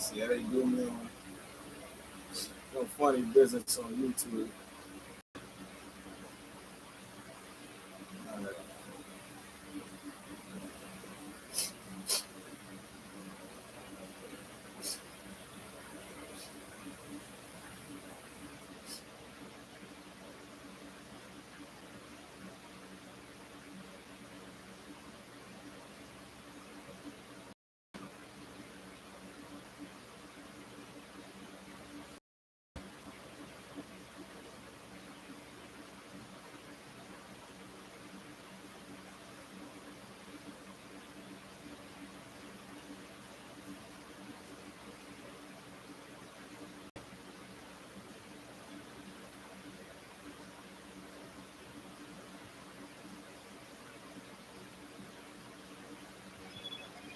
See how they do me on no funny business on YouTube. All right.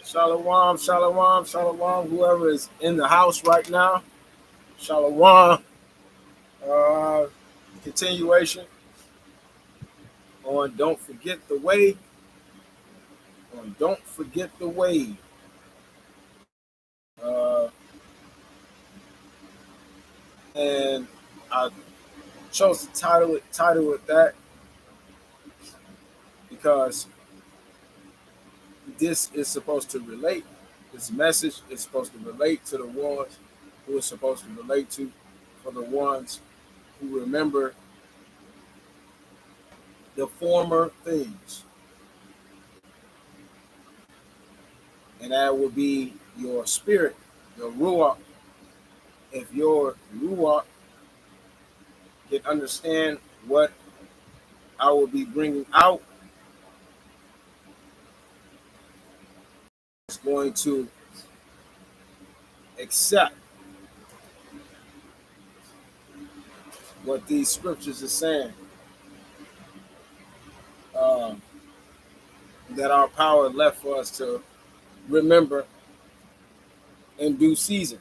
Shalom, shalom, shalom. Whoever is in the house right now, shalom. Uh, Continuation on Don't Forget the Way. On Don't Forget the Way. Uh, and I chose to title it that because this is supposed to relate. This message is supposed to relate to the ones who it's supposed to relate to, for the ones who remember the former things. And that will be your spirit, your ruach. If your ruach can understand what I will be bringing out, it's going to accept what these scriptures are saying. Um, that our power left for us to remember in due season.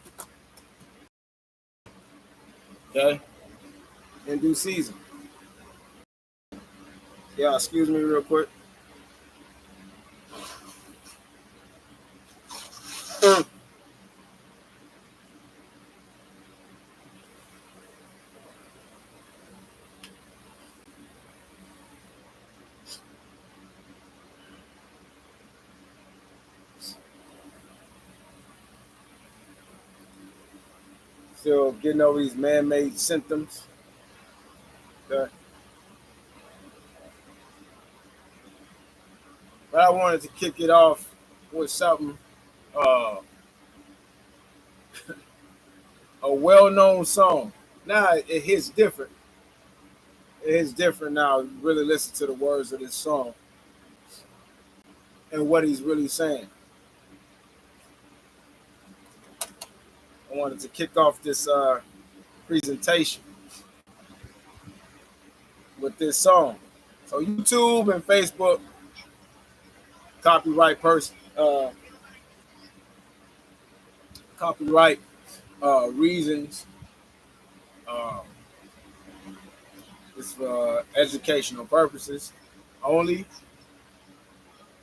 Okay? In due season. Yeah, excuse me real quick. Still getting over these man-made symptoms. Okay? But I wanted to kick it off with something, a well-known song. Now it hits different. It hits different now. You really listen to the words of this song and what he's really saying. I wanted to kick off this presentation with this song. So YouTube and Facebook, copyright person, copyright reasons. Uh, it's for educational purposes only.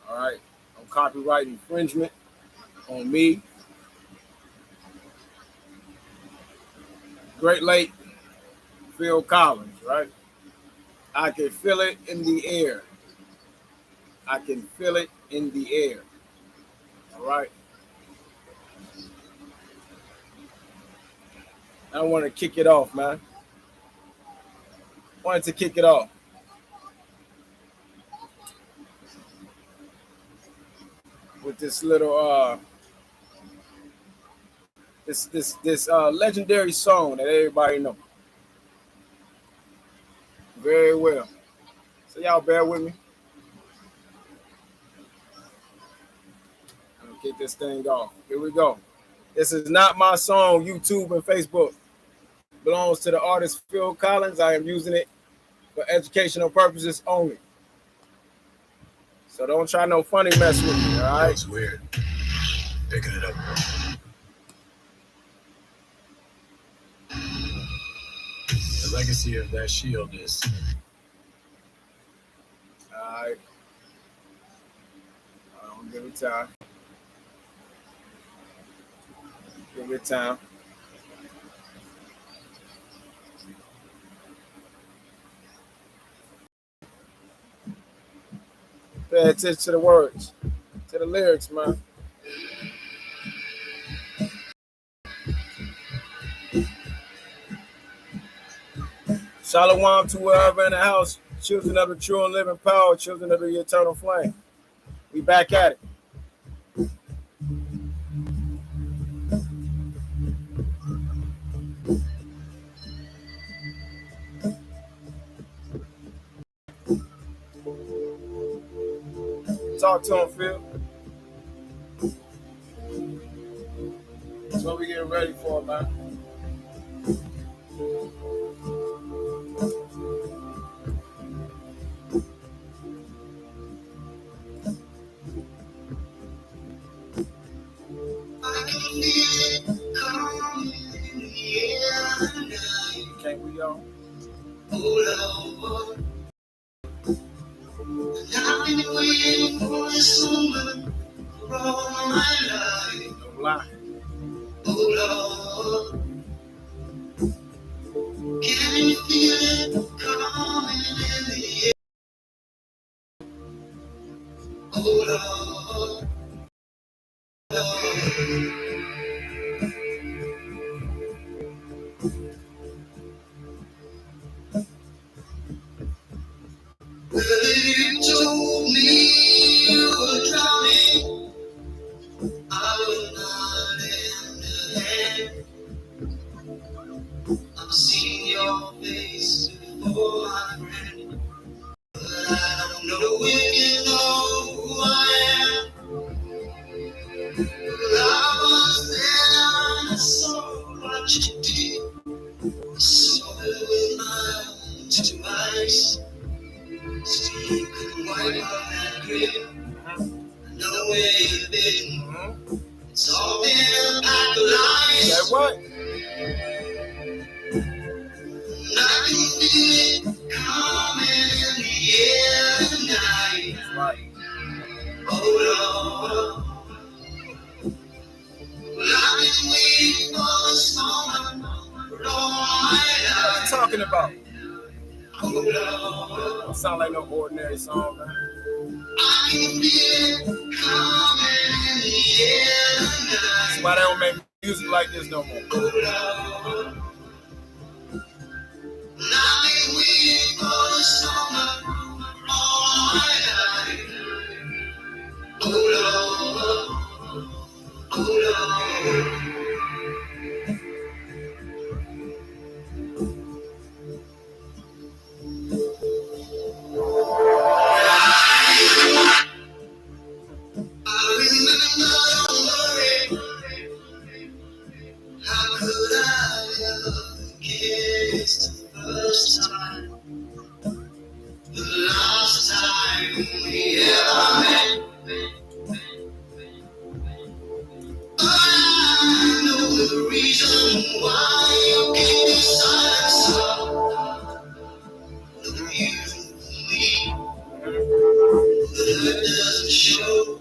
All right, on copyright infringement on me. Great Lake, Phil Collins, right? I can feel it in the air. I can feel it in the air. All right. I want to kick it off, man. Wanted to kick it off with this little this legendary song that everybody know very well. So y'all bear with me. I'm gonna kick this thing off. Here we go. This is not my song. YouTube and Facebook belongs to the artist Phil Collins. I am using it for educational purposes only. So don't try no funny mess with me, all right? That's weird. Picking it up. The legacy of that shield is. All right. Give me time. Take your time. Pay attention to the words, to the lyrics, man. Shalom to wherever in the house, children of the true and living power, children of the eternal flame. We back at it. Talk to him, Phil. That's what we getting ready for, man. Can't we all? Oh Lord, I've been waiting for this moment for all my life. No lie. Oh Lord, can you feel it coming in the air? Oh Lord, well, if you told me you were drowning, I would not lend a hand. I've seen your face before, my friend, but I don't know if you know who I am. I was there and I saw what you did. I saw it with my own two eyes. Still you couldn't wipe off that grin. I know where you've been. It's all been a pack of lies. That what? And I can feel it coming in the air tonight. Right. Oh Lord, well, I've been waiting for this moment for all my What life. you talking about? Oh Lord, Don't sound like no ordinary song, man. I can feel it coming in the air That's tonight. why they don't make music like this no more. Oh Lord, and I've been waiting for this moment for all my life. Oh Lord, oh Lord. I remember, don't worry, how could I ever forget? It's the first time, the last time we ever met. But I know the reason why you keep me silent, so no reason for me, but it doesn't show.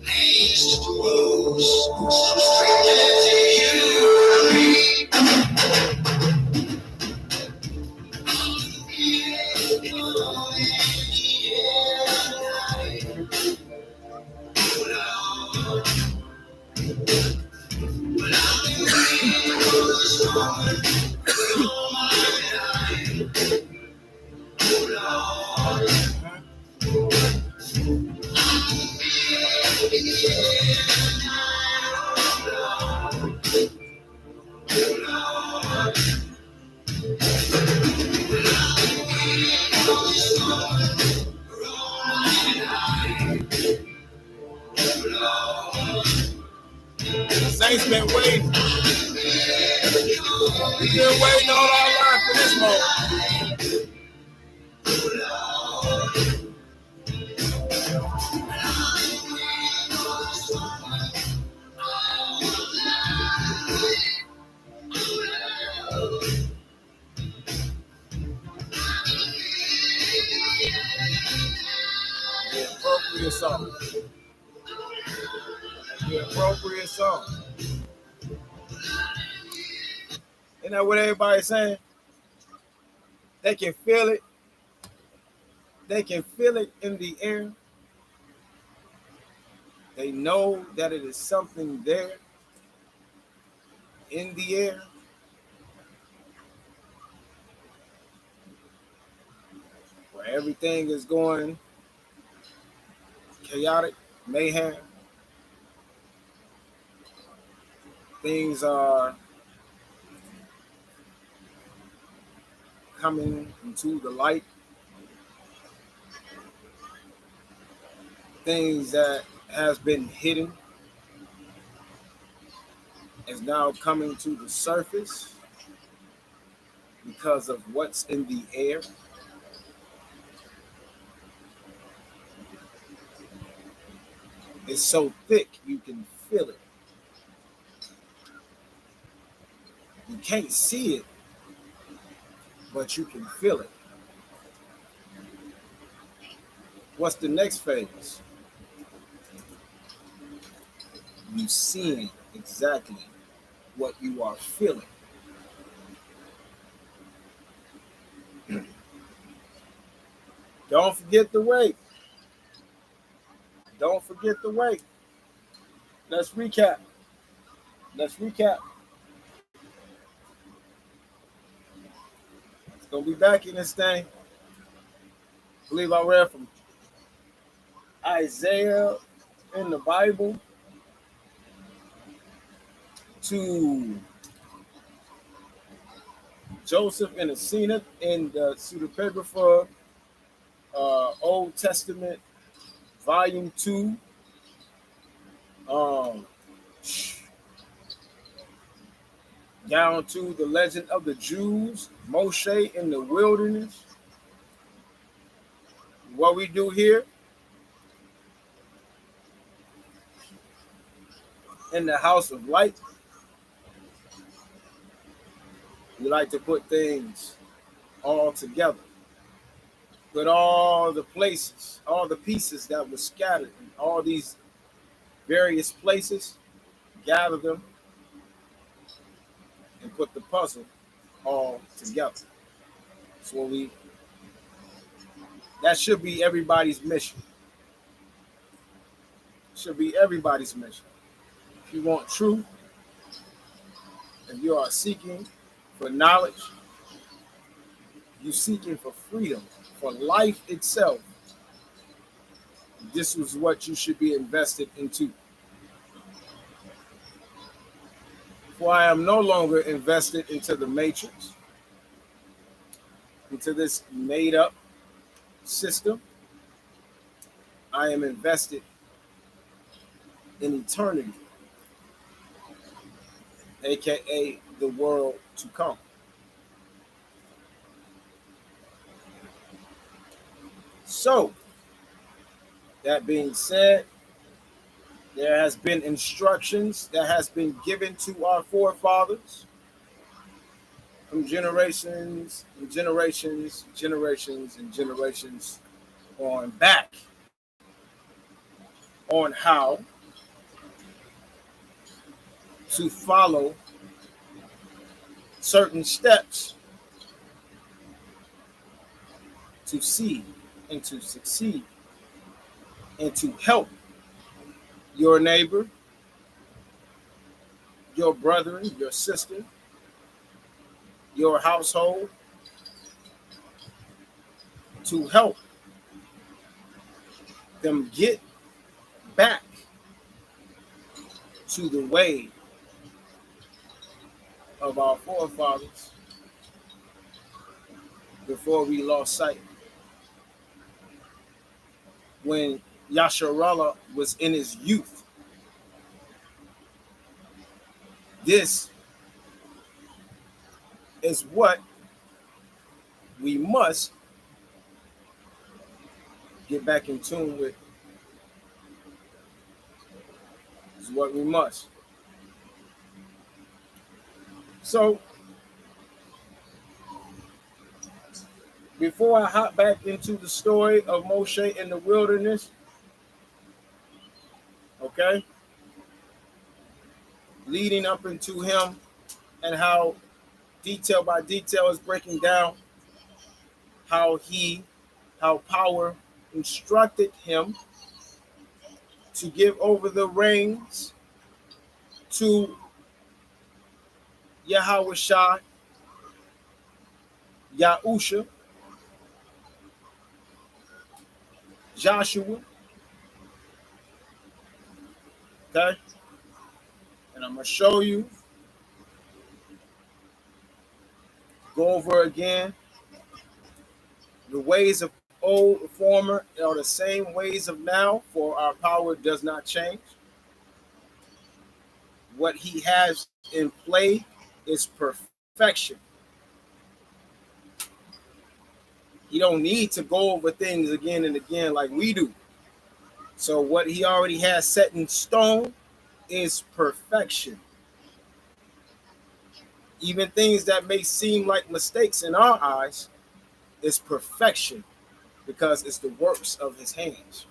Pains to the rose, so strangers to you and me. Saints been waiting. We've been waiting all our life for this moment. The appropriate song. The appropriate song. Isn't that what everybody's saying? They can feel it. They can feel it in the air. They know that it is something there in the air. Where everything is going chaotic, mayhem. Things are coming into the light. Things that has been hidden is now coming to the surface because of what's in the air. It's so thick you can feel it. You can't see it, but you can feel it. What's the next phase? You seeing exactly what you are feeling. Don't forget the wait. Don't forget the wait. Let's recap. Let's recap. It's gonna be back in this thing. I believe I read from Isaiah in the Bible to Joseph in the Cenach in the Pseudepigrapha, Old Testament, Volume 2. Down to the Legend of the Jews, Moshe in the wilderness. What we do here in the House of Light, we like to put things all together. Put all the places, all the pieces that were scattered in all these various places, gather them, and put the puzzle all together. So that should be everybody's mission. Should be everybody's mission. If you want truth, if you are seeking for knowledge, you're seeking for freedom, for life itself, this is what you should be invested into. For I am no longer invested into the matrix, into this made-up system. I am invested in eternity, aka the world to come. So, that being said, there has been instructions that has been given to our forefathers from generations and generations, generations and generations on back on how to follow certain steps to see and to succeed and to help your neighbor, your brother, your sister, your household, to help them get back to the way of our forefathers before we lost sight. When Yasharallah was in his youth, this is what we must get back in tune with. This is what we must. So, before I hop back into the story of Moshe in the wilderness, okay, leading up into him and how detail by detail is breaking down how power instructed him to give over the reins to Yahweh Shai, Yahusha, Joshua. Okay? And I'm going to show you, go over again. The ways of old former are the same ways of now, for our power does not change. What he has in play is perfection. He don't need to go over things again and again like we do. So what he already has set in stone is perfection. Even things that may seem like mistakes in our eyes is perfection, because it's the works of his hands.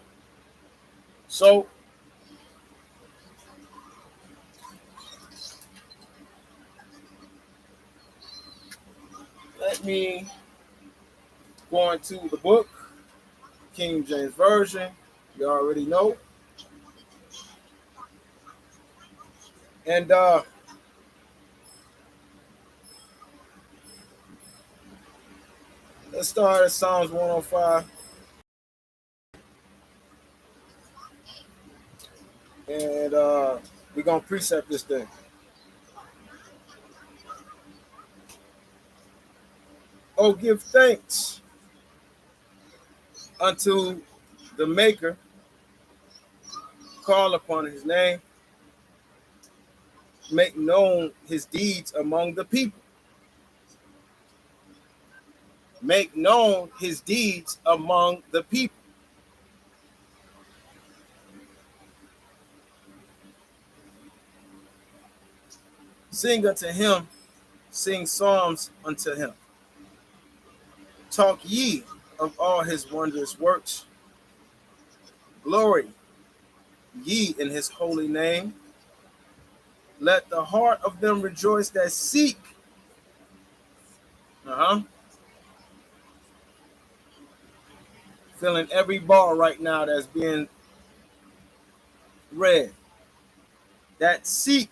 So let me go into the book, King James Version. You already know. And let's start at Psalms 105. And we're going to precept this thing. Oh, give thanks unto the Maker, call upon his name, make known his deeds among the people. Make known his deeds among the people. Sing unto him, sing psalms unto him. Talk ye of all his wondrous works. Glory ye in his holy name. Let the heart of them rejoice that seek. Feeling every bar right now that's being read. That seek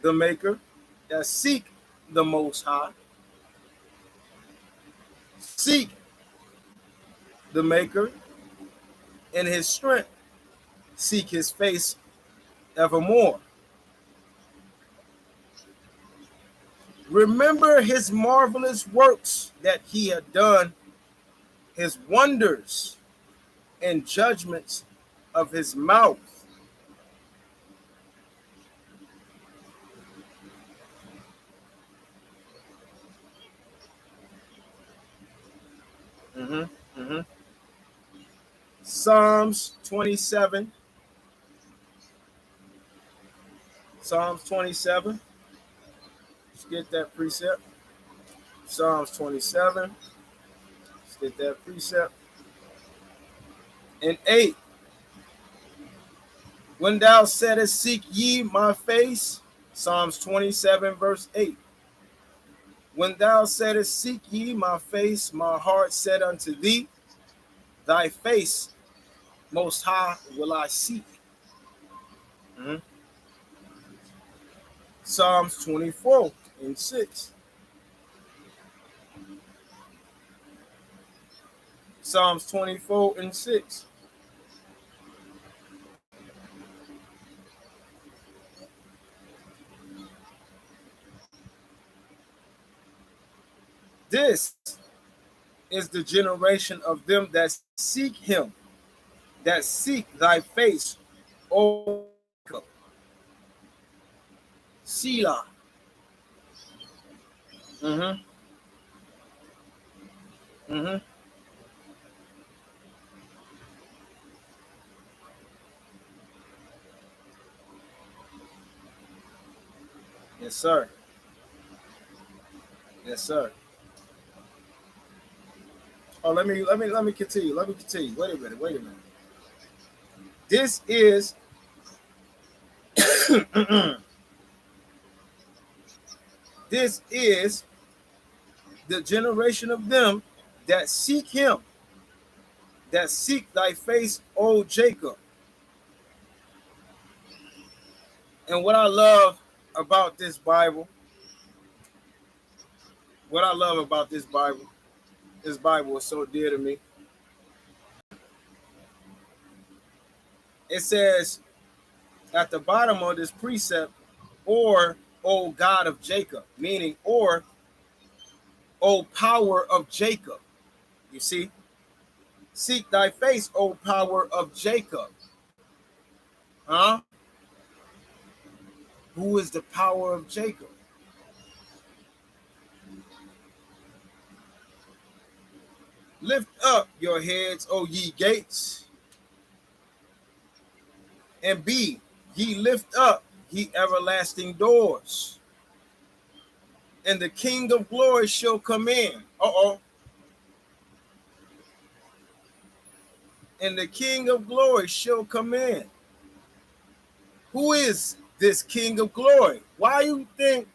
the Maker, that seek the Most High. Seek the Maker in his strength. Seek his face evermore. Remember his marvelous works that he had done, his wonders and judgments of his mouth. Psalms 27. Psalms 27. Let's get that precept. Psalms 27. Let's get that precept. And 8. When thou saidest, seek ye my face. Psalms 27, verse 8. When thou saidest, seek ye my face, my heart said unto thee, thy face, Most High, will I seek. Psalms 24 and 6. Psalms 24 and 6. This is the generation of them that seek him, that seek thy face, O God. Selah. Yes, sir. Yes, sir. Oh, let me continue. Let me continue. Wait a minute. This is This is the generation of them that seek him, that seek thy face, O Jacob. And what I love about this Bible, this Bible is so dear to me. It says at the bottom of this precept, or O God of Jacob, meaning or O power of Jacob. You see? Seek thy face, O power of Jacob. Huh? Who is the power of Jacob? Lift up your heads, O ye gates, and be ye lift up, ye everlasting doors, and the King of glory shall come in. And the King of glory shall come in. Who is this King of glory? Why you think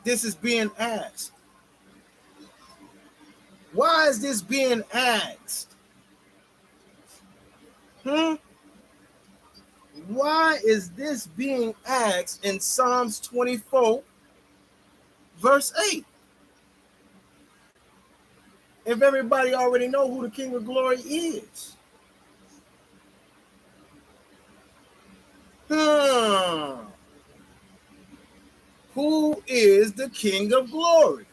this is being asked? Why is this being asked? Why is this being asked in Psalms 24, verse 8? If everybody already know who the King of glory is. Who is the King of glory?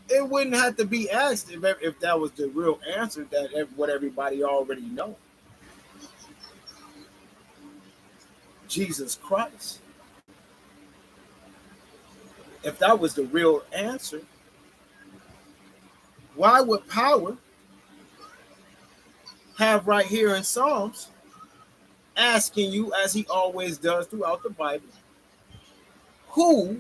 It wouldn't have to be asked if that was the real answer, that what everybody already know. Jesus Christ. If that was the real answer, why would power have right here in Psalms asking you, as he always does throughout the Bible, who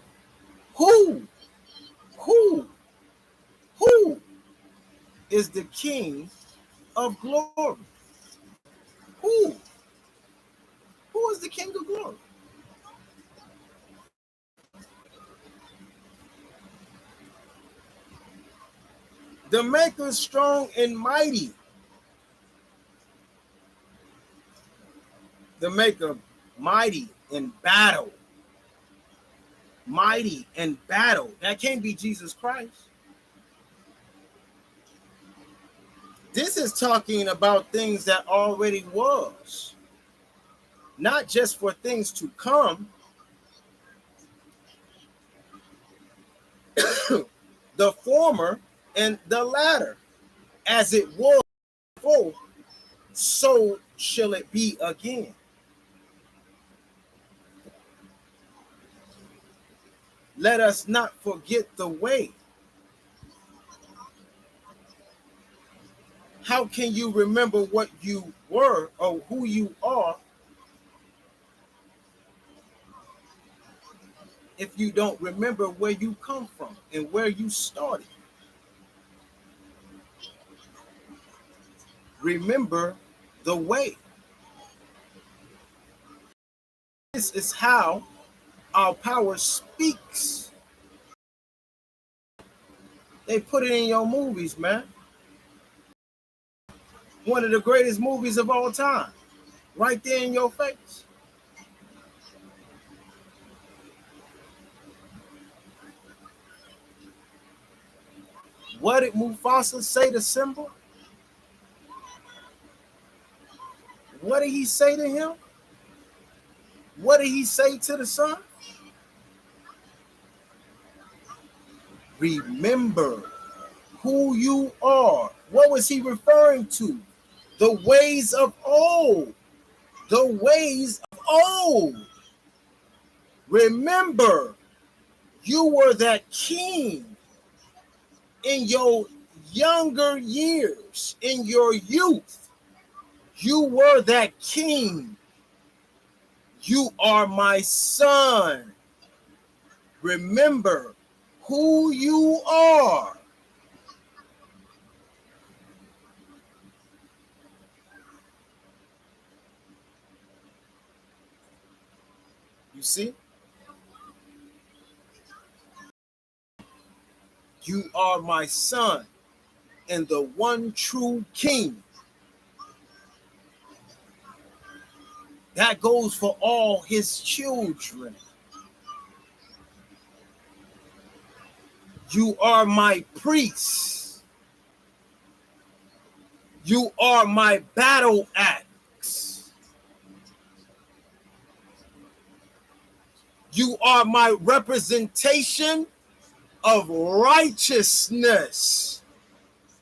is the King of glory? Who is the King of glory? The maker strong and mighty. The maker mighty in battle. Mighty in battle. That can't be Jesus Christ. This is talking about things that already was. Not just for things to come. The former and the latter, as it was before, so shall it be again. Let us not forget the way. How can you remember what you were or who you are if you don't remember where you come from and where you started? Remember the way. This is how our power speaks. They put it in your movies, man. One of the greatest movies of all time. Right there in your face. What did Mufasa say to Simba? What did he say to him? What did he say to the son? Remember who you are. What was he referring to? The ways of old. The ways of old. Remember, you were that king in your younger years, in your youth. You were that king. You are my son. Remember who you are. see? You are my son and the one true king. That goes for all his children. You are my priest. You are my battle axe. You are my representation of righteousness.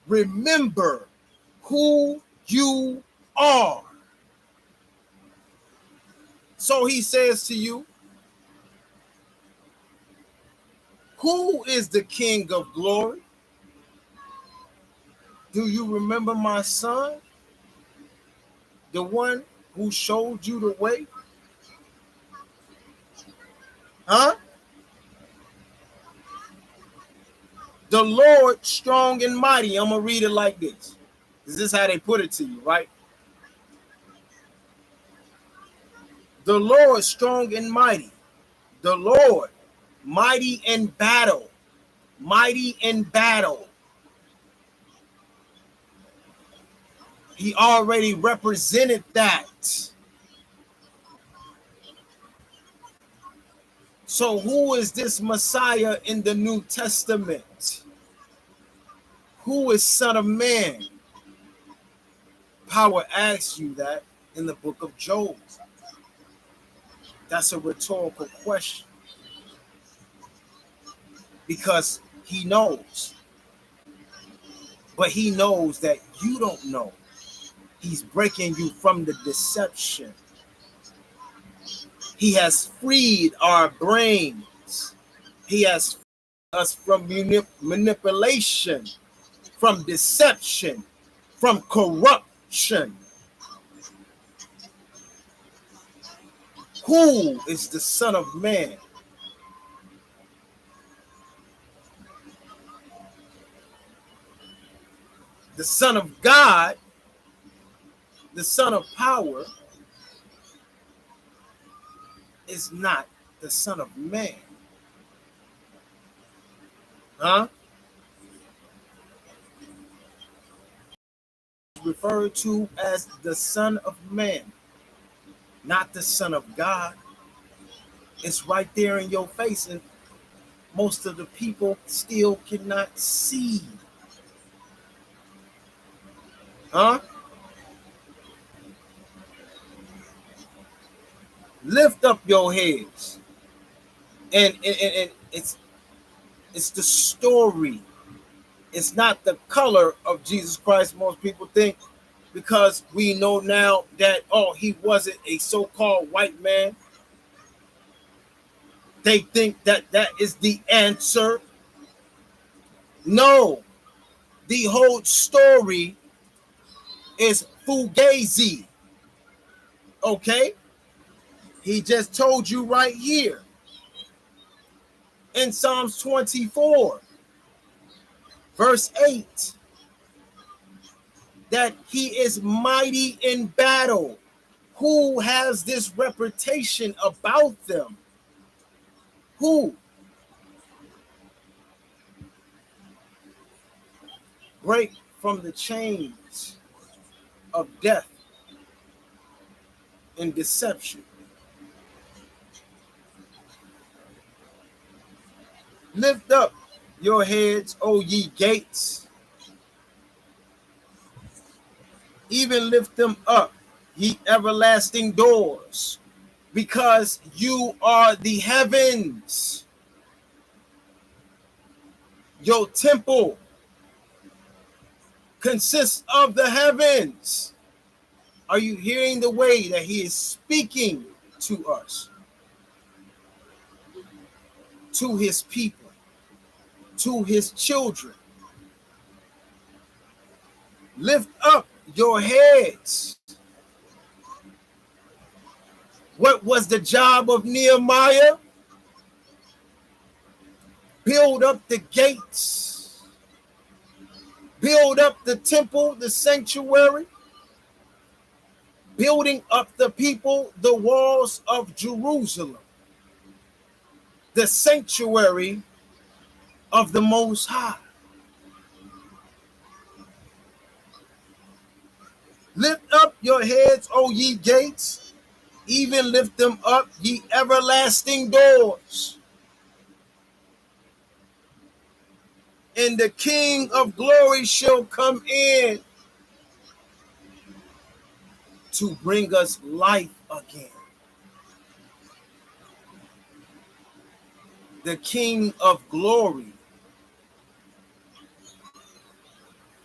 Remember who you are. So he says to you, who is the King of glory? Do you remember my son? The one who showed you the way? Huh? The Lord strong and mighty. I'm going to read it like this. This is how they put it to you, right? The Lord strong and mighty. The Lord mighty in battle. Mighty in battle. He already represented that. So who is this Messiah in the New Testament? Who is Son of Man? Power asks you that in the book of Job. That's a rhetorical question. Because he knows. But he knows that you don't know. He's breaking you from the deception. He has freed our brains. He has freed us from manipulation, from deception, from corruption. Who is the Son of Man? The Son of God, the Son of Power, is not the Son of Man. Huh? Referred to as the Son of Man, not the Son of God. It's right there in your face, and most of the people still cannot see. Huh? Lift up your heads. And it's the story. It's not the color of Jesus Christ, most people think, because we know now that, oh, he wasn't a so-called white man. They think that that is the answer. No. The whole story is fugazi. Okay? He just told you right here in Psalms 24, verse 8, that he is mighty in battle. Who has this reputation about them? Who? Break from the chains of death and deception. Lift up your heads, O ye gates. Even lift them up, ye everlasting doors, because you are the heavens. Your temple consists of the heavens. Are you hearing the way that he is speaking to us? To his people, to his children. Lift up your heads. What was the job of Nehemiah? Build up the gates. Build up the temple, the sanctuary. Building up the people, the walls of Jerusalem. the sanctuary of the Most High. Lift up your heads, O ye gates, even lift them up, ye everlasting doors. And the King of glory shall come in to bring us life again. The King of glory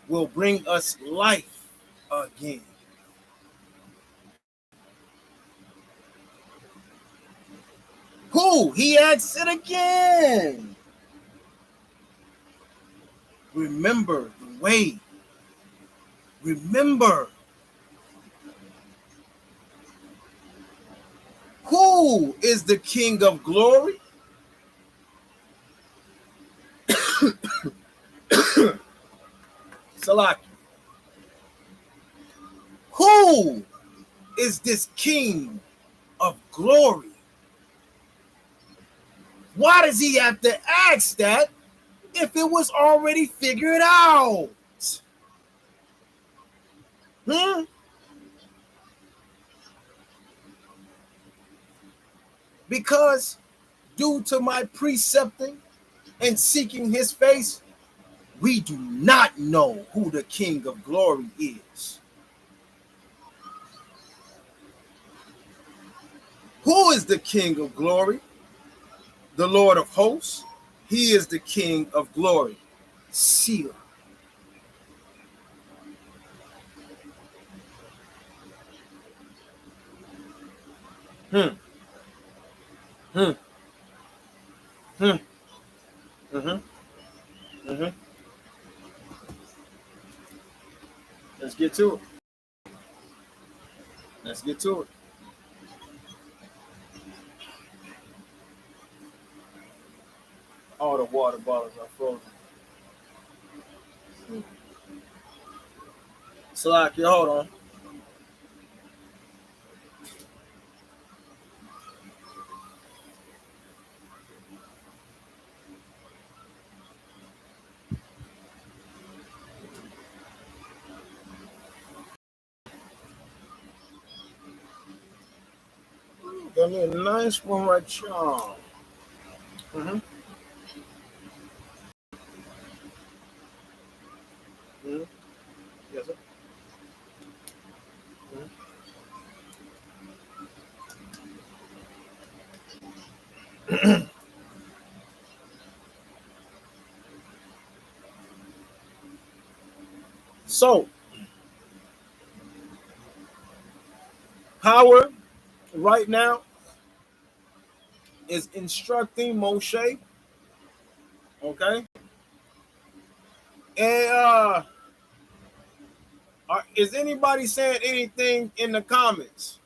will bring us life again. Who? He asks it again. Remember the way. Remember. Who is the King of glory? Salaki. Who is this King of glory? Why does he have to ask that if it was already figured out? Because due to my precepting and seeking his face, we do not know who the King of glory is. Who is the King of glory? The Lord of hosts. He is the King of glory. Selah. Let's get to it. Let's get to it. All the water bottles are frozen. Salaki, hold on. Got me a nice one right here. Yes, sir. So, power right now is instructing Moshe. Okay. And is anybody saying anything in the comments?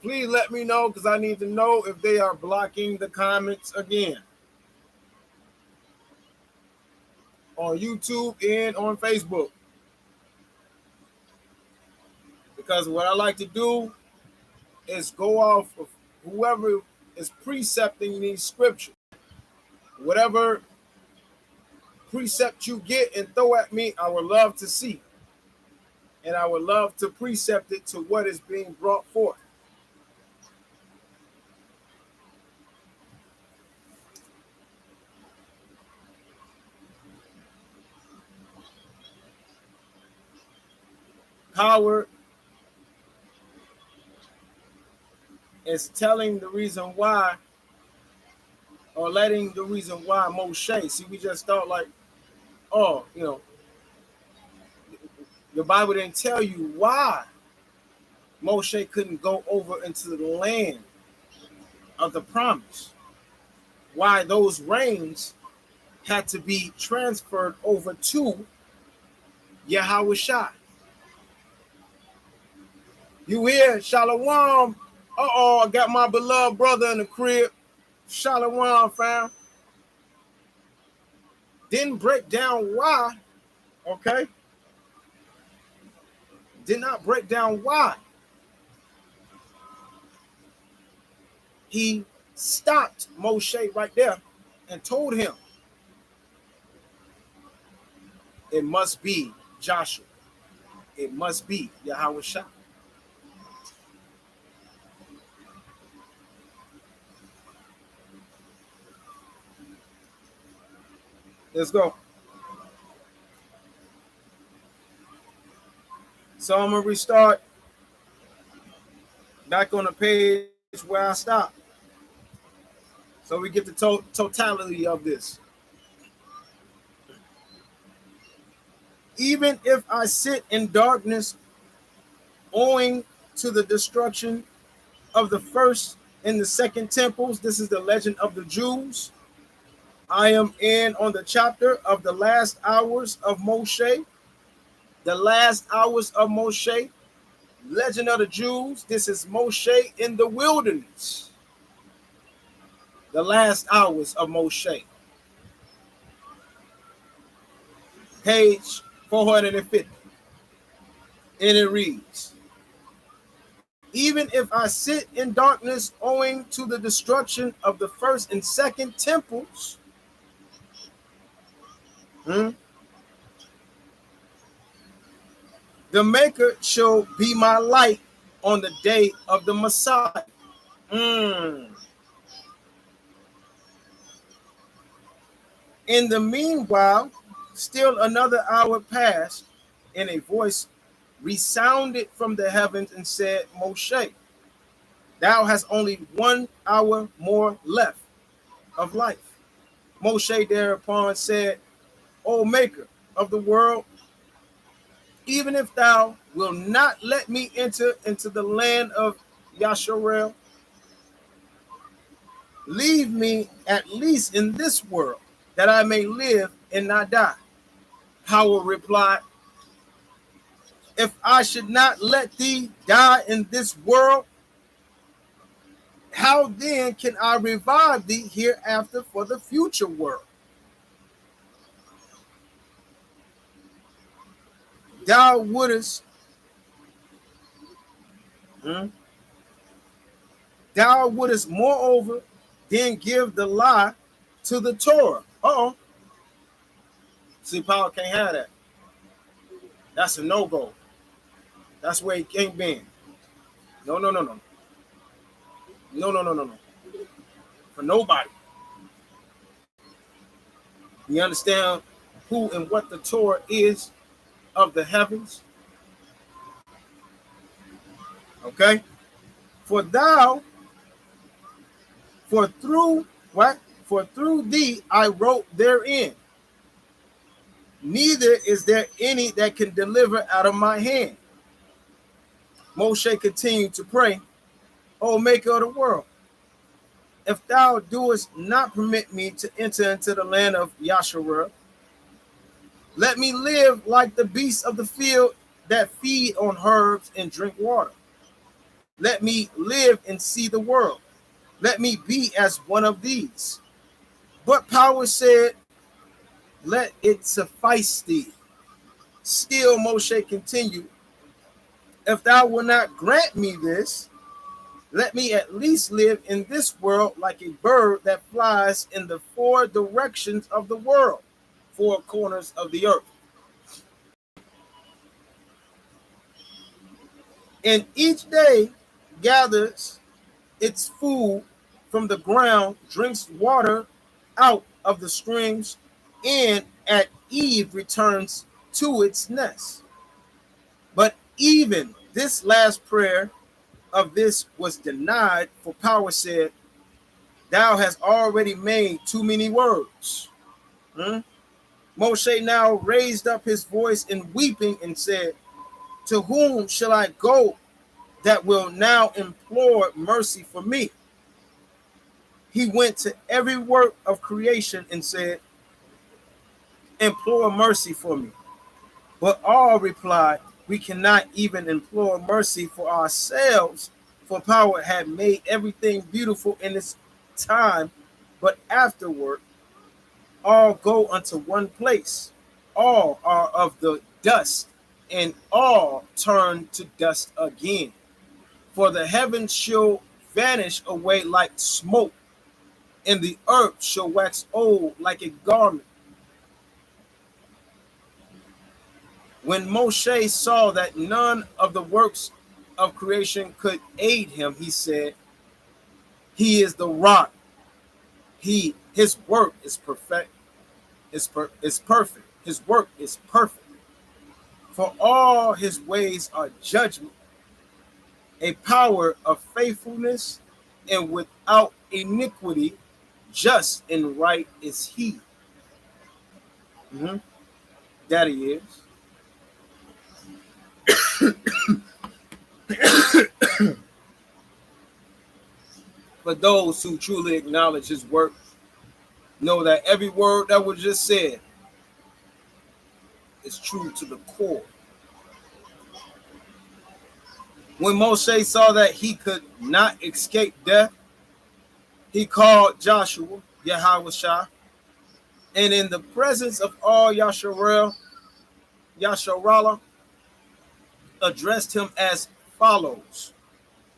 Please let me know, because I need to know if they are blocking the comments again on YouTube and on Facebook. Because what I like to do is go off of whoever is precepting these scriptures. Whatever precept you get and throw at me, I would love to see. And I would love to precept it to what is being brought forth. Howard is telling the reason why, or letting the reason why Moshe. See, we just thought like, oh, the Bible didn't tell you why Moshe couldn't go over into the land of the promise. Why those reigns had to be transferred over to Yahushua. You hear? Shalom. I got my beloved brother in the crib. Shalom, fam. Didn't break down why. Okay. Did not break down why he stopped Moshe right there and told him it must be Joshua. It must be Yahweh Shah. Let's go. So I'm going to restart back on the page where I stopped. So we get the totality of this. Even if I sit in darkness owing to the destruction of the first and the second temples, this is the legend of the Jews. I am in on the chapter of the last hours of Moshe. The last hours of Moshe. Legend of the Jews. This is Moshe in the wilderness. The last hours of Moshe. Page 450. And it reads, even if I sit in darkness owing to the destruction of the first and second temples, the Maker shall be my light on the day of the Messiah. In the meanwhile, still another hour passed, and a voice resounded from the heavens and said, Moshe, thou hast only 1 hour more left of life. Moshe thereupon said, O Maker of the world, even if thou wilt not let me enter into the land of Yasharel, leave me at least in this world, that I may live and not die. Power replied, if I should not let thee die in this world, how then can I revive thee hereafter for the future world? Thou wouldest moreover then give the lie to the Torah. See, Paul can't have that. That's a no-go. That's where he can't be. No. For nobody. You understand who and what the Torah is of the heavens? Okay? For through thee I wrote therein. Neither is there any that can deliver out of my hand. Moshe continued to pray, O Maker of the world, if thou doest not permit me to enter into the land of Yasharel, let me live like the beasts of the field that feed on herbs and drink water. Let me live and see the world. Let me be as one of these. But Power said, let it suffice thee. Still Moshe continued, if thou wilt not grant me this, let me at least live in this world like a bird that flies in the 4 directions of the world, 4 corners of the earth. And each day gathers its food from the ground, drinks water out of the streams, and at eve returns to its nest. But even this last prayer of this was denied, for Power said, thou hast already made too many words. Moshe now raised up his voice in weeping and said, to whom shall I go that will now implore mercy for me? He went to every work of creation and said, implore mercy for me. But all replied, we cannot even implore mercy for ourselves, for Power had made everything beautiful in its time, but afterward all go unto one place. All are of the dust, and all turn to dust again. For the heavens shall vanish away like smoke, and the earth shall wax old like a garment. When Moshe saw that none of the works of creation could aid him, he said, "He is the rock. His work is perfect. Is perfect. His work is perfect. For all his ways are judgment, a power of faithfulness, and without iniquity, just and right is he." That he is. For those who truly acknowledge his work, know that every word that was just said is true to the core. When Moshe saw that he could not escape death, he called Joshua, Yahweh, and in the presence of all Yasharallah, addressed him as follows: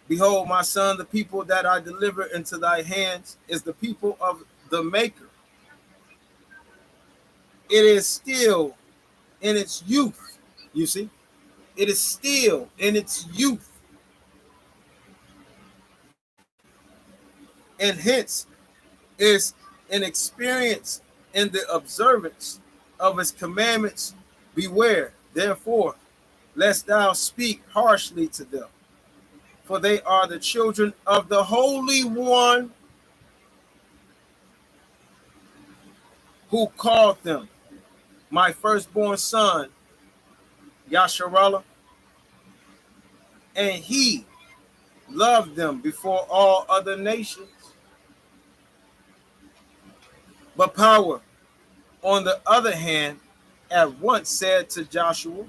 "Behold, my son, the people that I deliver into thy hands is the people of the Maker. It is still in its youth." You see, it is still in its youth, and hence is inexperienced in the observance of his commandments. Beware, therefore, lest thou speak harshly to them, for they are the children of the Holy One, who called them my firstborn son, Yasharallah, and he loved them before all other nations. But power, on the other hand, at once said to Joshua,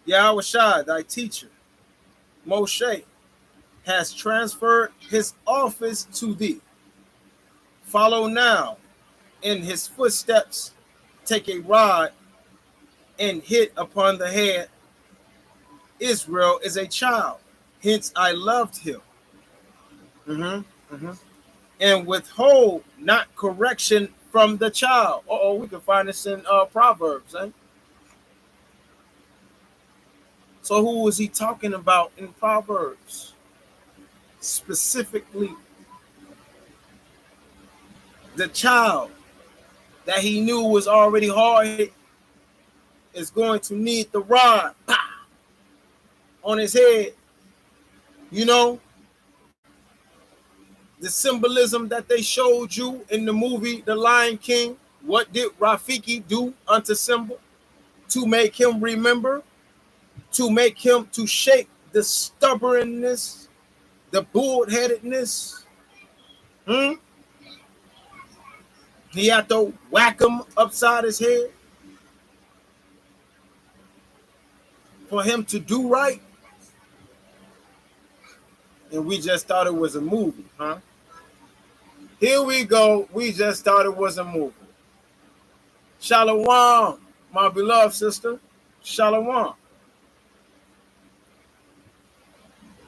Yahweh, thy teacher, Moshe, has transferred his office to thee. Follow now in his footsteps, take a rod and hit upon the head. Israel is a child, hence I loved him. And withhold not correction from the child. We can find this in Proverbs. So who was he talking about in Proverbs? Specifically, the child that he knew was already hard is going to need the rod on his head. You know, the symbolism that they showed you in the movie The Lion King. What did Rafiki do unto Simba? To make him remember, to make him, to shake the stubbornness, the bull-headedness. He had to whack him upside his head for him to do right. And we just thought it was a movie, huh? Here we go. We just thought it was a movie. Shalom, my beloved sister. Shalom.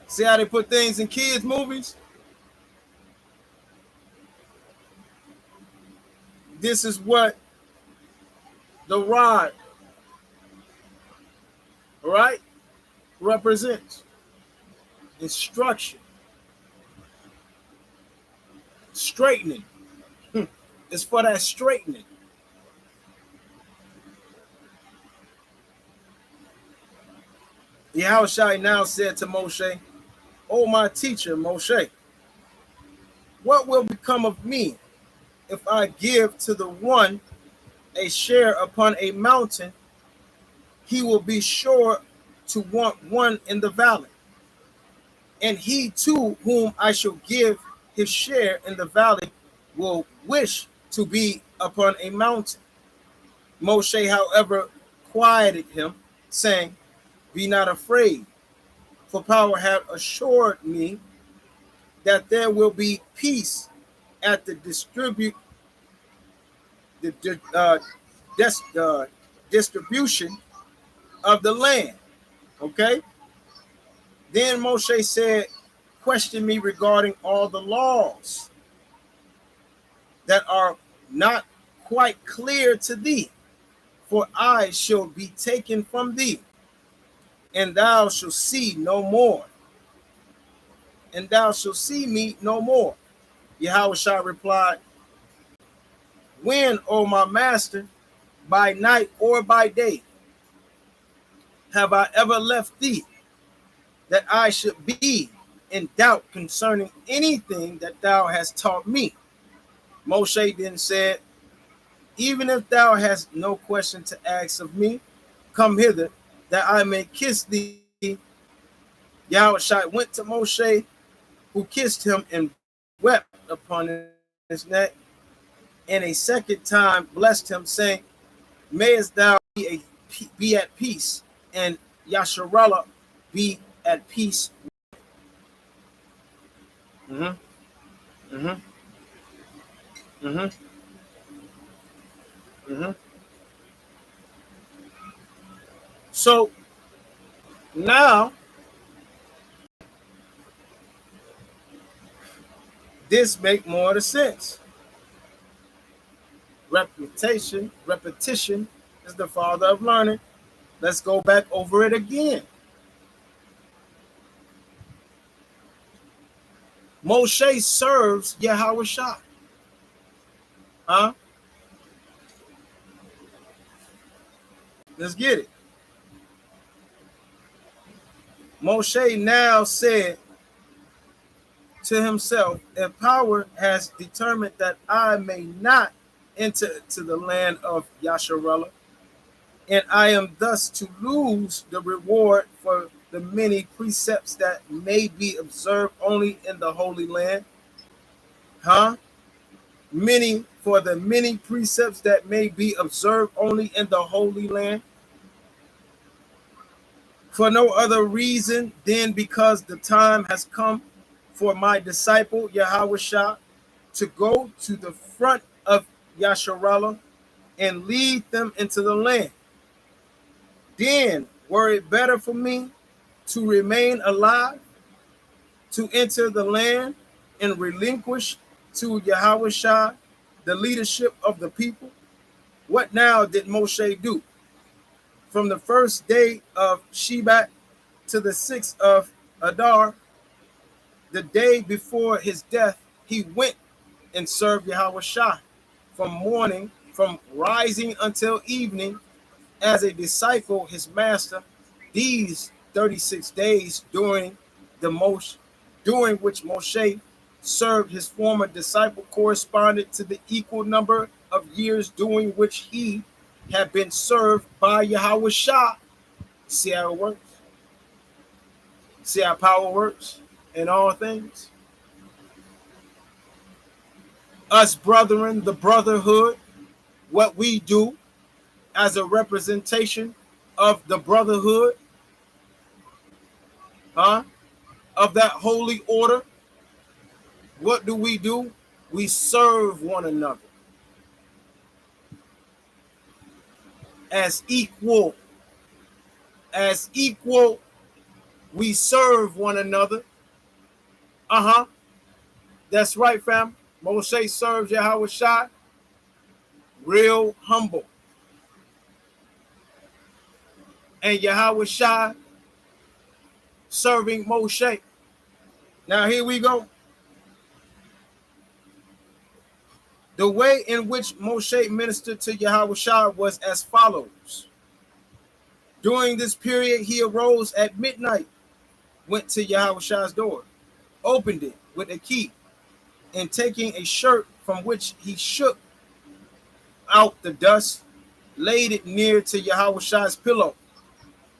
See how they put things in kids' movies? This is what the rod, right, represents. Instruction. Straightening. It's for that straightening. Yahushua now said to Moshe, "O my teacher, Moshe, what will become of me if I give to the one a share upon a mountain? He will be sure to want one in the valley. And he too, whom I shall give his share in the valley, will wish to be upon a mountain." Moshe, however, quieted him, saying, "Be not afraid, for power hath assured me that there will be peace at the distribution of the land." Okay? Then Moshe said, question me regarding all the laws that are not quite clear to thee, for I shall be taken from thee, and thou shalt see no more, and thou shalt see me no more. Yahushua replied, when, O my master, by night or by day, have I ever left thee, that I should be in doubt concerning anything that thou hast taught me? Moshe then said, even if thou hast no question to ask of me, come hither, that I may kiss thee. Yahushua went to Moshe, who kissed him and wept upon his neck, and a second time blessed him, saying, mayest thou be at peace, and Yasharallah be at peace. Mm-hmm. Mm-hmm. Mm-hmm. Mm-hmm. So now this make more of sense. Repetition is the father of learning. Let's go back over it again. Moshe serves Yahushua. Huh? Let's get it. Moshe now said to himself, if power has determined that I may not enter to the land of Yasharallah, and I am thus to lose the reward for the many precepts that may be observed only in the Holy Land. For the many precepts that may be observed only in the Holy Land. For no other reason than because the time has come for my disciple Yahushua to go to the front of Yasharallah and lead them into the land. Then were it better for me to remain alive, to enter the land and relinquish to Yahushua the leadership of the people? What now did Moshe do? From the first day of Shebat to the 6th of Adar, the day before his death, he went and served Yahushua from rising until evening as a disciple, his master. These 36 days during which Moshe served his former disciple corresponded to the equal number of years during which he had been served by Yahushua. See how it works? See how power works in all things? Us brethren, the brotherhood, what we do as a representation of the brotherhood, of that holy order, what do? We serve one another as equal. As equal, we serve one another. That's right, fam. Moshe serves Yahushua real humble. And Yahushua serving Moshe. Now here we go. The way in which Moshe ministered to Yahushua was as follows. During this period, he arose at midnight, went to Yahushua's door, opened it with a key, and taking a shirt from which he shook out the dust, laid it near to Yahushua's pillow.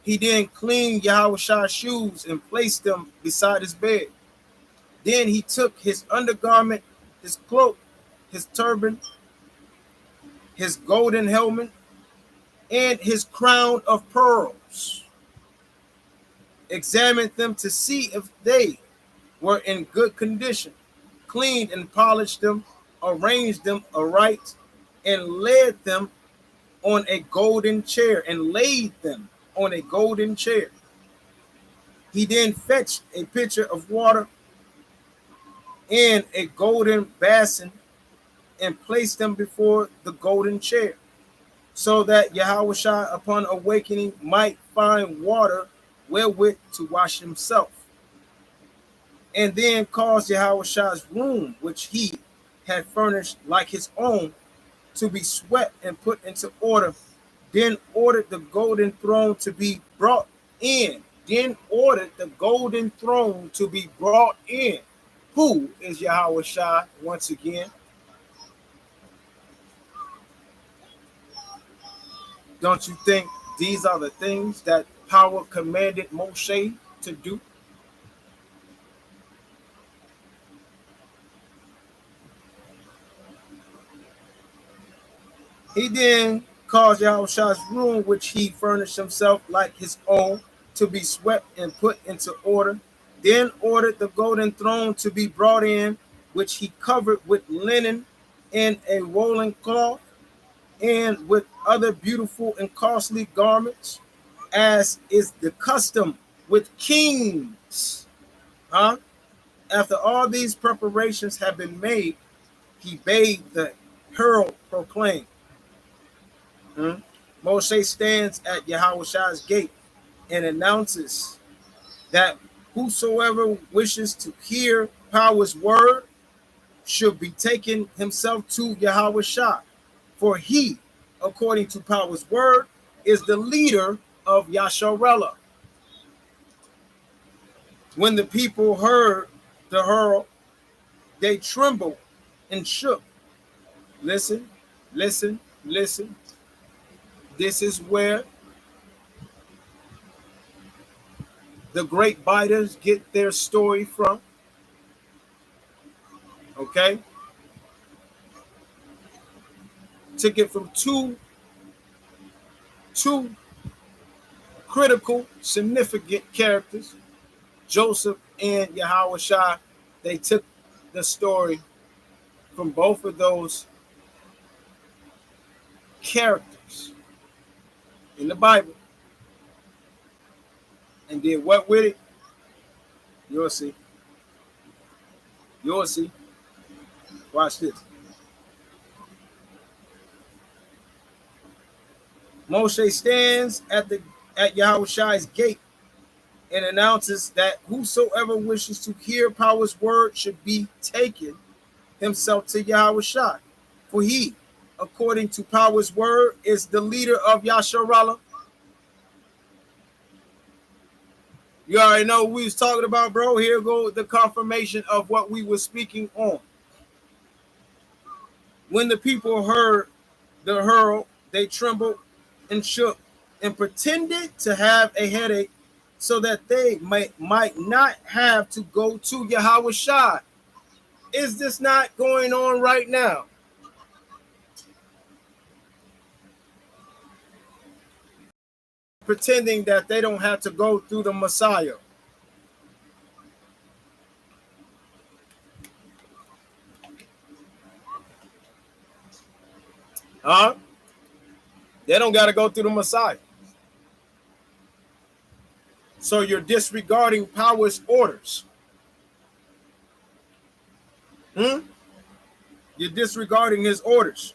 He then cleaned Yahushua's shoes and placed them beside his bed. Then he took his undergarment, his cloak, his turban, his golden helmet, and his crown of pearls, examined them to see if they were in good condition, cleaned and polished them, arranged them aright, and laid them on a golden chair, He then fetched a pitcher of water and a golden basin and placed them before the golden chair, so that Yahushua, upon awakening, might find water wherewith to wash himself. And then caused Yahushua's room, which he had furnished like his own, to be swept and put into order. Then ordered the golden throne to be brought in. Who is Yahushua once again? Don't you think these are the things that power commanded Moshe to do? He then caused Yahushua's room, which he furnished himself like his own, to be swept and put into order. Then ordered the golden throne to be brought in, which he covered with linen and a woolen cloth, and with other beautiful and costly garments, as is the custom with kings. After all these preparations had been made, he bade the herald proclaim. Moshe stands at Yahushua's gate and announces that whosoever wishes to hear Power's word should be taking himself to Yahushua, for he, according to Power's word, is the leader of Yasharella. When the people heard the herald, they trembled and shook. Listen, listen, listen. This is where the great biters get their story from. Okay? Took it from two critical, significant characters, Joseph and Yahushua. They took the story from both of those characters in the Bible and did what with it? You'll see. You'll see. Watch this. Moshe stands at Yahushua's gate and announces that whosoever wishes to hear Power's word should be taken himself to Yahushua, for he, according to Power's word, is the leader of Yasharella. You already know what we was talking about, bro. Here go the confirmation of what we were speaking on. When the people heard the herald, they trembled and shook and pretended to have a headache, so that they might not have to go to Yahushua. Is this not going on right now? Pretending that they don't have to go through the Messiah. They don't got to go through the Messiah. So you're disregarding Power's orders. You're disregarding his orders.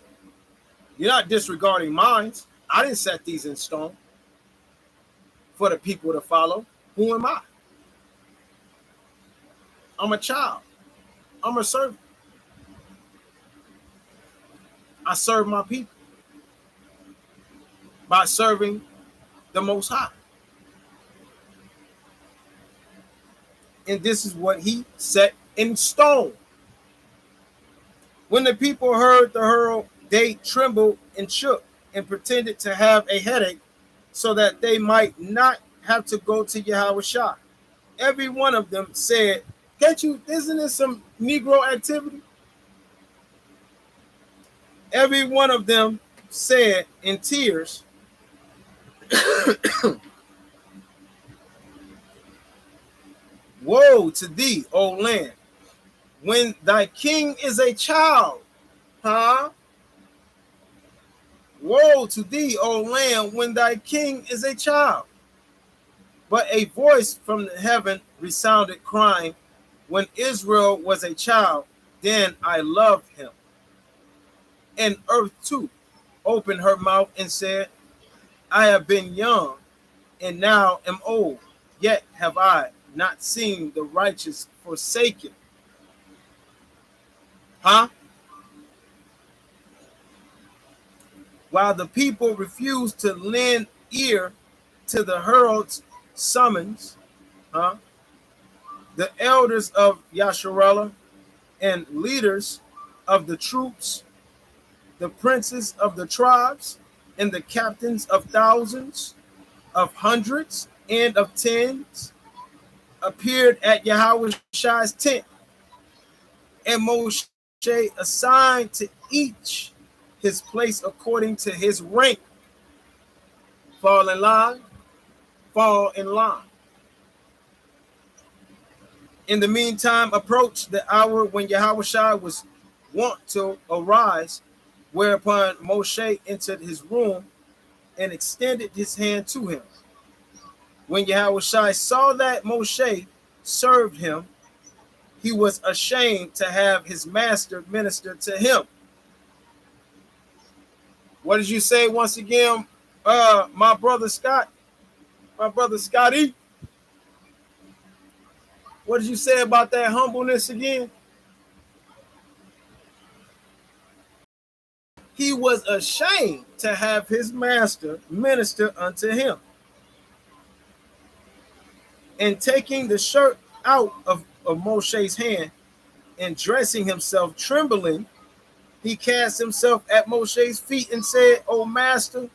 You're not disregarding mine. I didn't set these in stone for the people to follow. Who am I? I'm a child. I'm a servant. I serve my people by serving the Most High. And this is what he set in stone. When the people heard the herald, they trembled and shook and pretended to have a headache, so that they might not have to go to Yahushua. Every one of them said, isn't this some Negro activity? Every one of them said in tears, woe to thee, O land, when thy king is a child. Woe to thee, O land, when thy king is a child. But a voice from heaven resounded, crying, when Israel was a child, then I loved him. And earth too opened her mouth and said, I have been young and now am old, yet have I not seen the righteous forsaken. Huh? While the people refused to lend ear to the herald's summons, the elders of Yasharallah and leaders of the troops, the princes of the tribes, and the captains of thousands, of hundreds, and of tens, appeared at Yahweh's tent, and Moshe assigned to each his place according to his rank. Fall in line, fall in line. In the meantime, approached the hour when Yahweh was wont to arise, whereupon Moshe entered his room and extended his hand to him. When Yahweh saw that Moshe served him, he was ashamed to have his master minister to him. What did you say once again, my brother Scott? My brother Scotty? What did you say about that humbleness again? He was ashamed to have his master minister unto him. And taking the shirt out of Moshe's hand and dressing himself trembling, he cast himself at Moshe's feet and said, O master,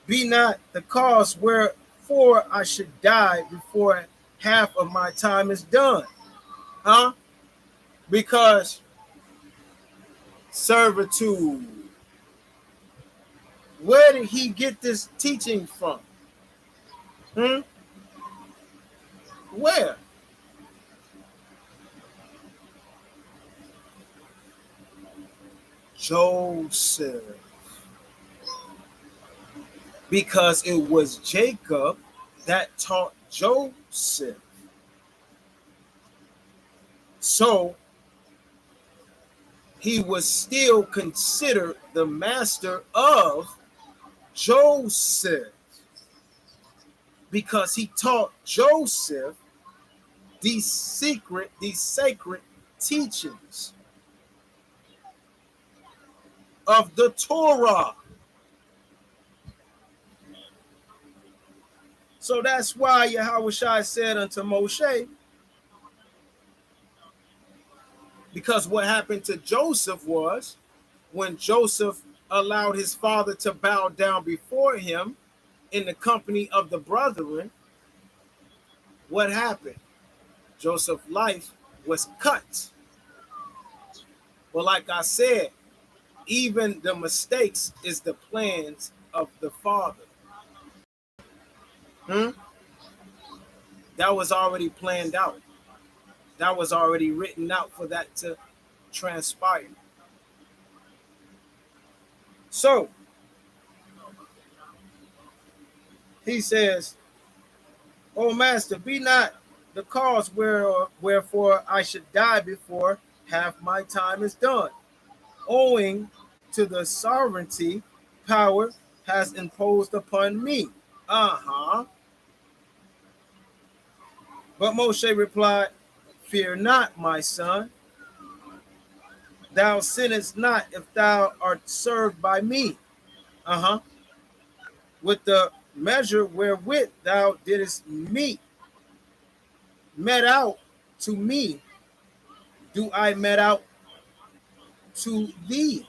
be not the cause wherefore I should die before half of my time is done. Because servitude. Where did he get this teaching from? Where? Joseph. Because it was Jacob that taught Joseph. So he was still considered the master of Joseph, because he taught Joseph these sacred teachings of the Torah. So that's why Yahweh said unto Moshe, because what happened to Joseph was, when Joseph allowed his father to bow down before him in the company of the brethren, what happened? Joseph's life was cut. But like I said, even the mistakes is the plans of the Father. That was already planned out. That was already written out for that to transpire. So he says, O master, be not the cause wherefore I should die before half my time is done, owing to the sovereignty power has imposed upon me. But Moshe replied, fear not, my son. Thou sinnest not if thou art served by me. With the measure wherewith thou didst met out to me, do I met out to thee,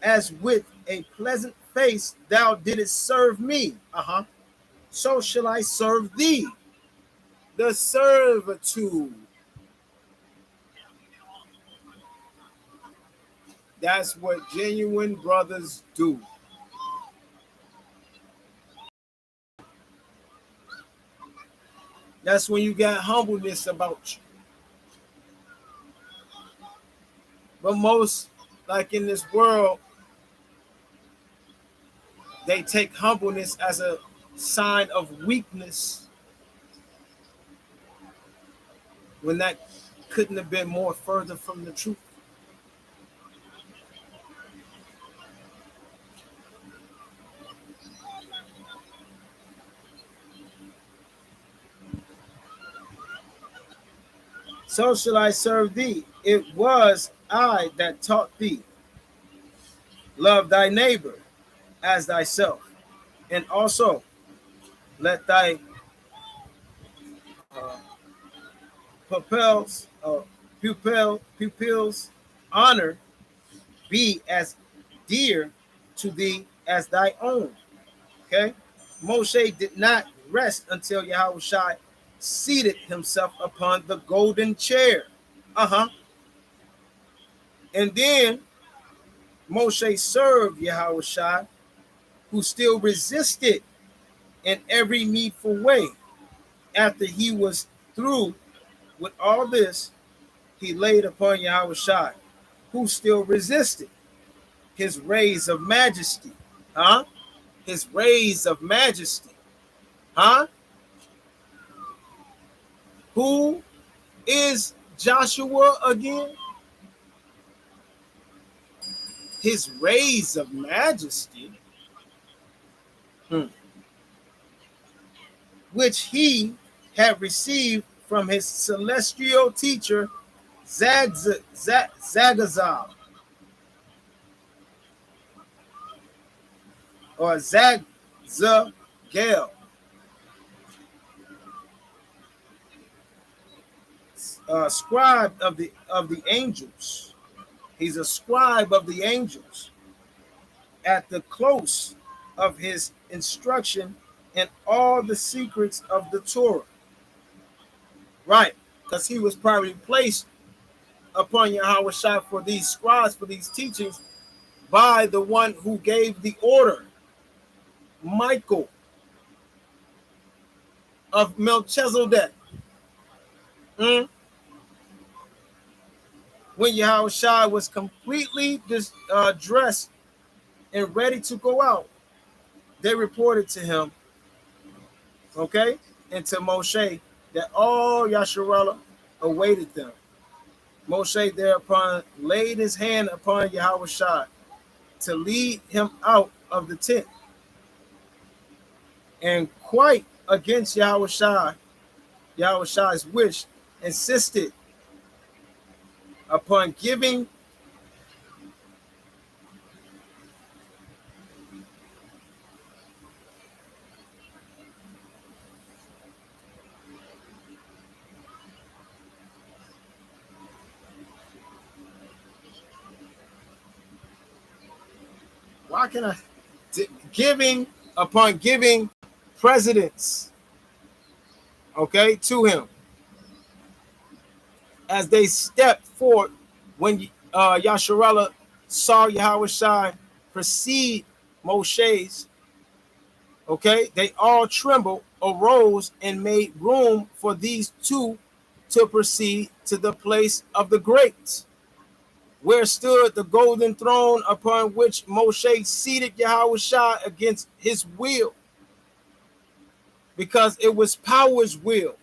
as with a pleasant face thou didst serve me. So shall I serve thee. The servitude. That's what genuine brothers do. That's when you got humbleness about you. But most, like in this world, they take humbleness as a sign of weakness when that couldn't have been more further from the truth? So shall I serve thee. It was I that taught thee. Love thy neighbor as thyself. And also let thy pupils honor be as dear to thee as thy own. Okay? Moshe did not rest until Yahushua seated himself upon the golden chair. And then Moshe served Yahushua, who still resisted in every needful way. After he was through with all this, he laid upon Yahushua, who still resisted, his rays of majesty. His rays of majesty. Who is Joshua again? His rays of majesty, which he had received from his celestial teacher Zagazal, or Zagzagal, scribe of the angels. He's a scribe of the angels. At the close of his instruction and all the secrets of the Torah. Right, because he was probably placed upon Yahushua for these scribes, for these teachings, by the one who gave the order, Michael of Melchizedek. When Yahushua was completely dressed and ready to go out, they reported to him, okay, and to Moshe, that all Yasharallah awaited them. Moshe thereupon laid his hand upon Yahushua to lead him out of the tent. And quite against Yahushua's wish, insisted upon giving giving presidents, okay, to him as they stepped forth. When Yasharallah saw Yahushua precede Moshe's, okay, they all trembled, arose, and made room for these two to proceed to the place of the greats, where stood the golden throne upon which Moshe seated Yahushua against his will, because it was power's will.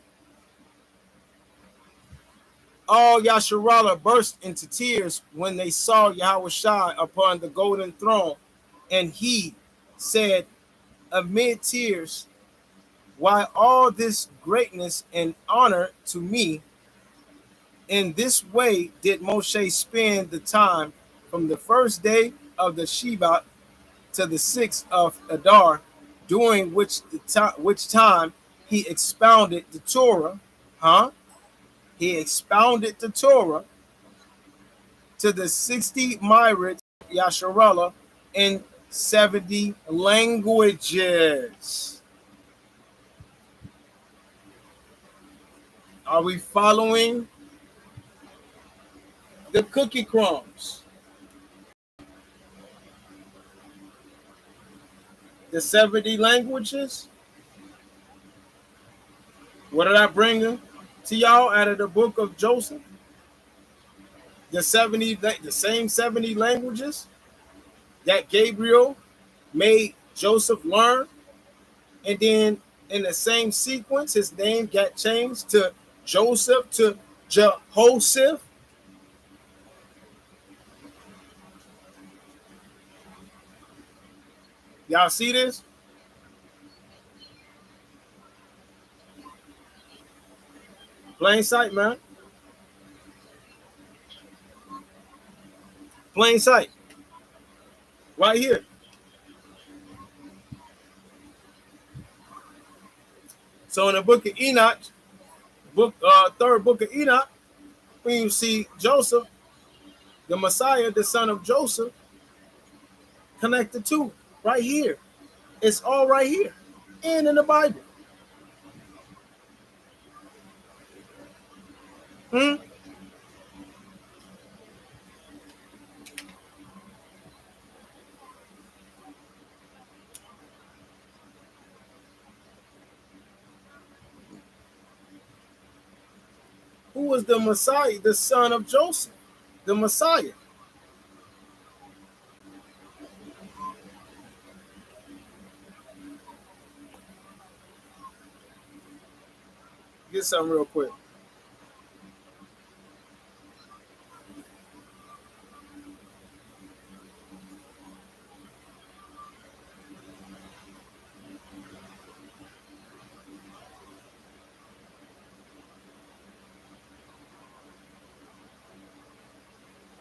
All Yasharallah burst into tears when they saw Yahushua upon the golden throne, and he said amid tears, "Why all this greatness and honor to me?" In this way did Moshe spend the time from the first day of the Shevat to the 6th of Adar, during which time he expounded the Torah. He expounded the Torah to the 60 myriads Yasharallah in 70 languages. Are we following the cookie crumbs? The 70 languages? What did I bring them to y'all out of the book of Joseph? The same 70 languages that Gabriel made Joseph learn And then in the same sequence, his name got changed to Joseph to Jehoshaphat. Y'all see this? Plain sight, man. Plain sight. Right here. So in the book of Enoch, third book of Enoch, when you see Joseph, the Messiah, the son of Joseph, connected to right here. It's all right here and in the Bible. Who was the Messiah, the son of Joseph, the Messiah? Get something real quick.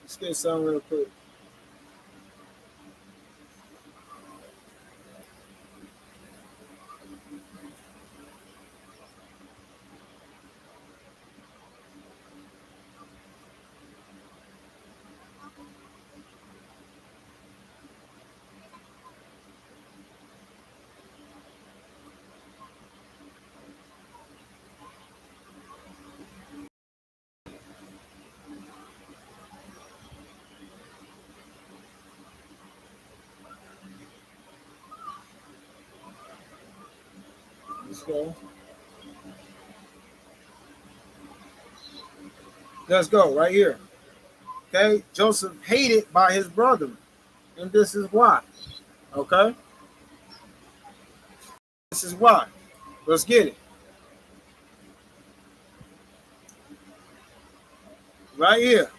Let's get something real quick. Let's go. Let's go right here. Okay, Joseph hated by his brethren, and this is why. Okay, this is why. Let's get it. Right here.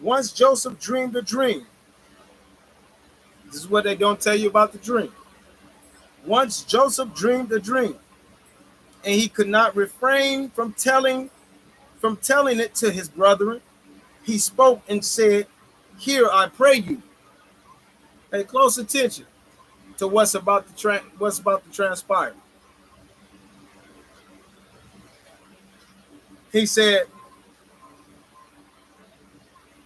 Once Joseph dreamed a dream. This is what they don't tell you about the dream. Once Joseph dreamed a dream, and he could not refrain from telling it to his brethren. He spoke and said, "Here I pray you." Pay close attention to what's about to transpire. He said,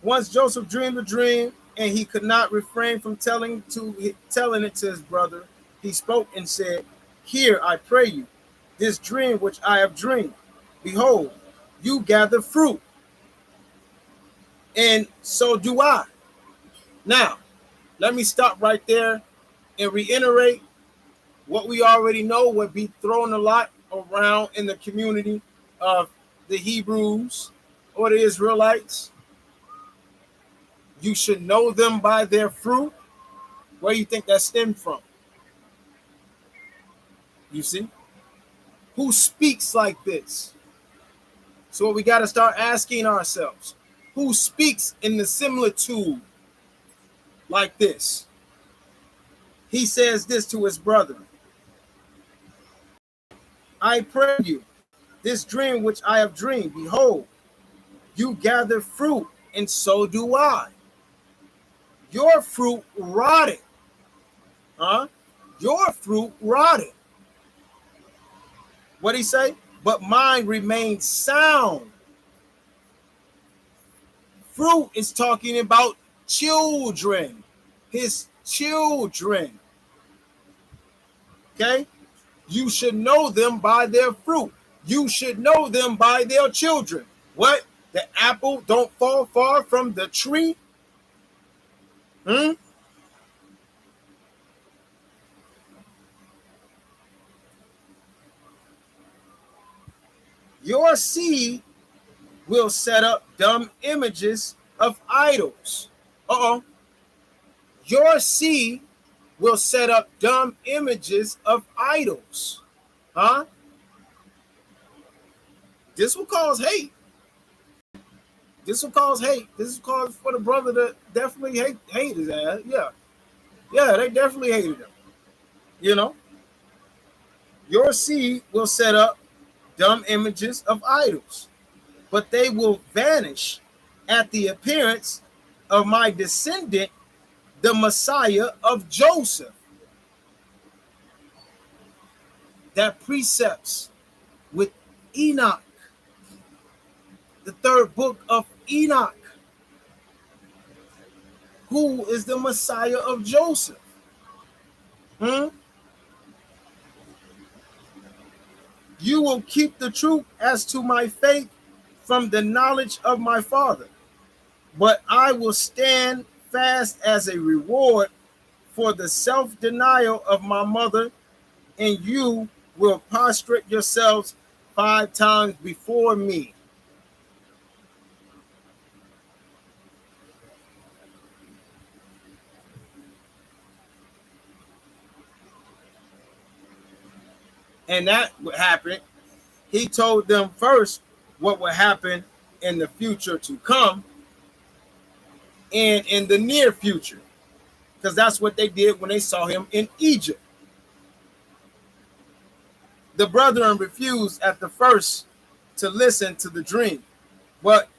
once Joseph dreamed a dream, and he could not refrain from telling it to his brother, he spoke and said, "Here I pray you, this dream which I have dreamed. Behold, you gather fruit, and so do I." Now, let me stop right there and reiterate what we already know would be thrown a lot around in the community of the Hebrews or the Israelites. You should know them by their fruit. Where do you think that stemmed from? You see? Who speaks like this? So what we got to start asking ourselves, who speaks in the similitude like this? He says this to his brother. "I pray you, this dream which I have dreamed, behold, you gather fruit, and so do I. Your fruit rotted." Your fruit rotted. What did he say? "But mine remains sound." Fruit is talking about children, his children. Okay? You should know them by their fruit. You should know them by their children. What? The apple don't fall far from the tree? Your seed will set up dumb images of idols. Your seed will set up dumb images of idols. Huh? This will cause hate. This will cause hate. This will cause for the brother to definitely hate his ass. Yeah. Yeah, they definitely hated him. You know? Your seed will set up dumb images of idols, but they will vanish at the appearance of my descendant, the Messiah of Joseph. That precepts with Enoch, the third book of Enoch. Who is the Messiah of Joseph? You will keep the truth as to my faith from the knowledge of my Father, but I will stand fast as a reward for the self-denial of my mother, and you will prostrate yourselves 5 times before me. And that would happen. He told them first what would happen in the future to come and in the near future, because that's what they did when they saw him in Egypt. The brethren refused at the first to listen to the dream, but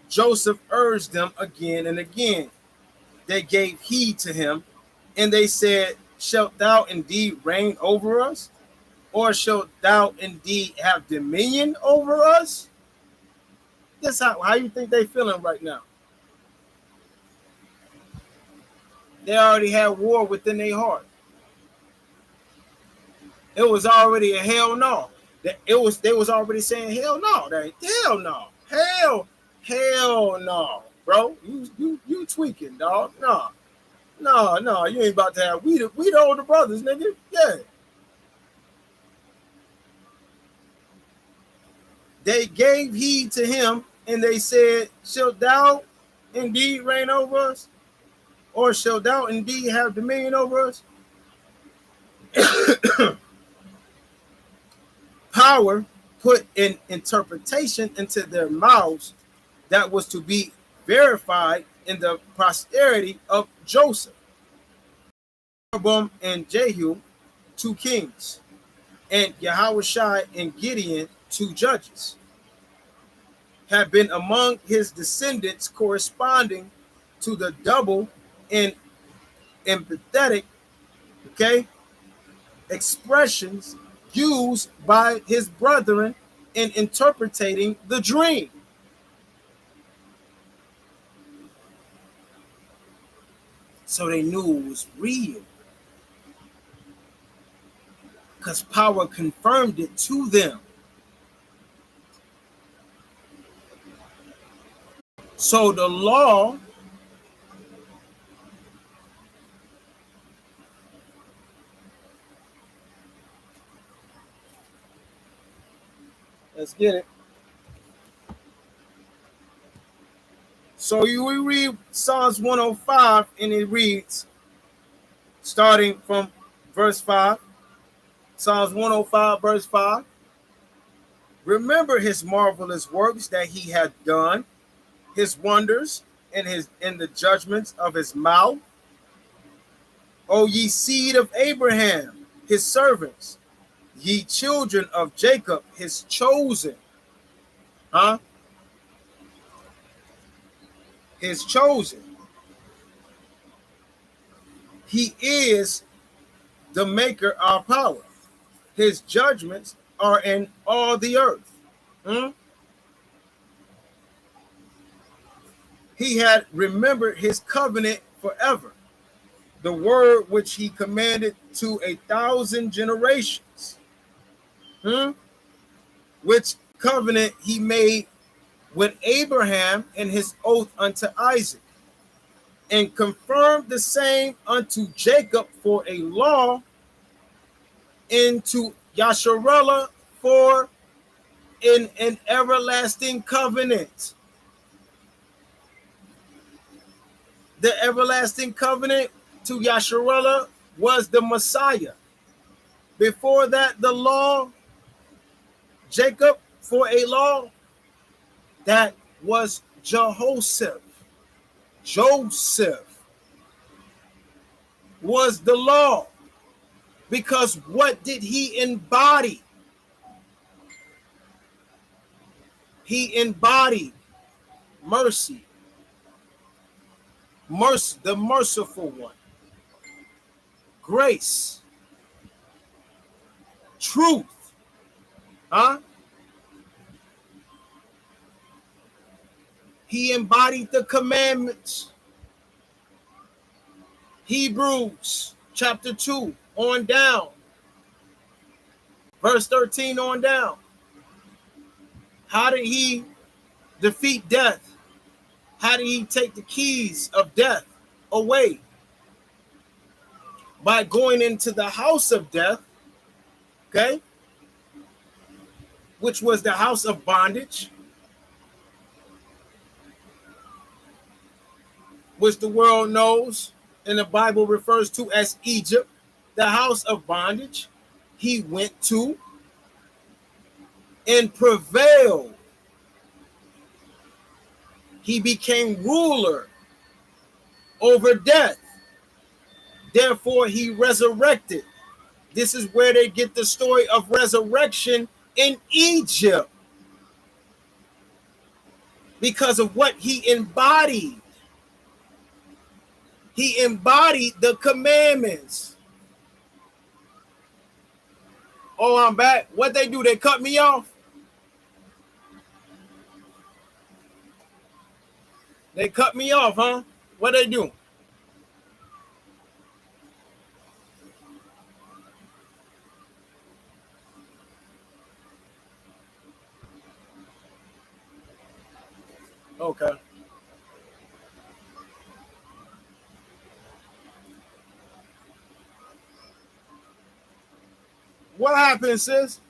Joseph urged them again and again. They gave heed to him, and they said, shalt thou indeed reign over us? Or shalt thou indeed have dominion over us? That's how you think they feeling right now. They already had war within their heart. It was already a hell no. They was already saying hell no. Hell no. Hell no, bro. You tweaking, dog. No, you ain't about to have we the older brothers, nigga. Yeah. They gave heed to him, and they said, shalt thou indeed reign over us? Or shalt thou indeed have dominion over us? Power put an interpretation into their mouths that was to be verified in the posterity of Joseph. Jeroboam and Jehu, 2 kings, and Yahushai and Gideon, 2 judges, have been among his descendants, corresponding to the double and empathetic, expressions used by his brethren in interpreting the dream. So they knew it was real, because power confirmed it to them. So the law let's get it. So we read Psalms 105, and it reads, starting from verse 5, Psalms 105, verse 5. Remember his marvelous works that he had done, his wonders and the judgments of his mouth. O ye seed of Abraham, his servants, ye children of Jacob, his chosen. His chosen. He is the maker of power. His judgments are in all the earth. He had remembered his covenant forever, the word which he commanded to 1,000 generations. Which covenant he made with Abraham and his oath unto Isaac, and confirmed the same unto Jacob for a law, and to Yasharallah for in an everlasting covenant. The everlasting covenant to Yasharallah was the Messiah. Before that, the law, Jacob for a law, that was Jehoshaphat. Joseph was the law, because what did he embody? He embodied mercy, the merciful one, grace, truth, He embodied the commandments. Hebrews chapter 2 on down, verse 13 on down. How did he defeat death? How did he take the keys of death away? By going into the house of death, okay, which was the house of bondage, which the world knows and the Bible refers to as Egypt, the house of bondage. He went to and prevailed. He became ruler over death. Therefore, he resurrected. This is where they get the story of resurrection in Egypt, because of what he embodied. He embodied the commandments. Oh, I'm back. What they do? They cut me off. They cut me off, huh? What they do? Okay. What happened, sis?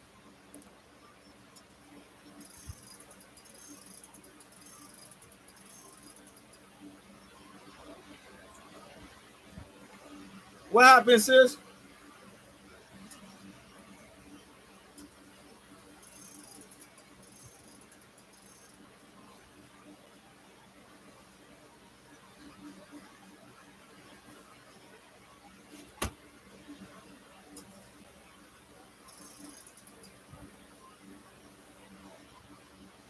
What happened, sis?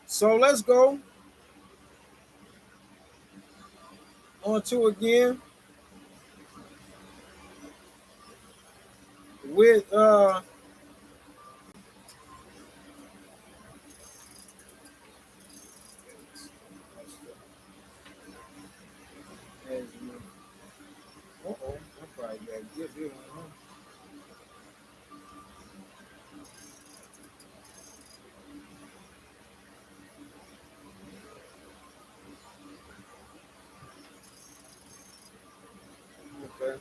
So let's go on to again with I probably gotta get this one, huh? Okay.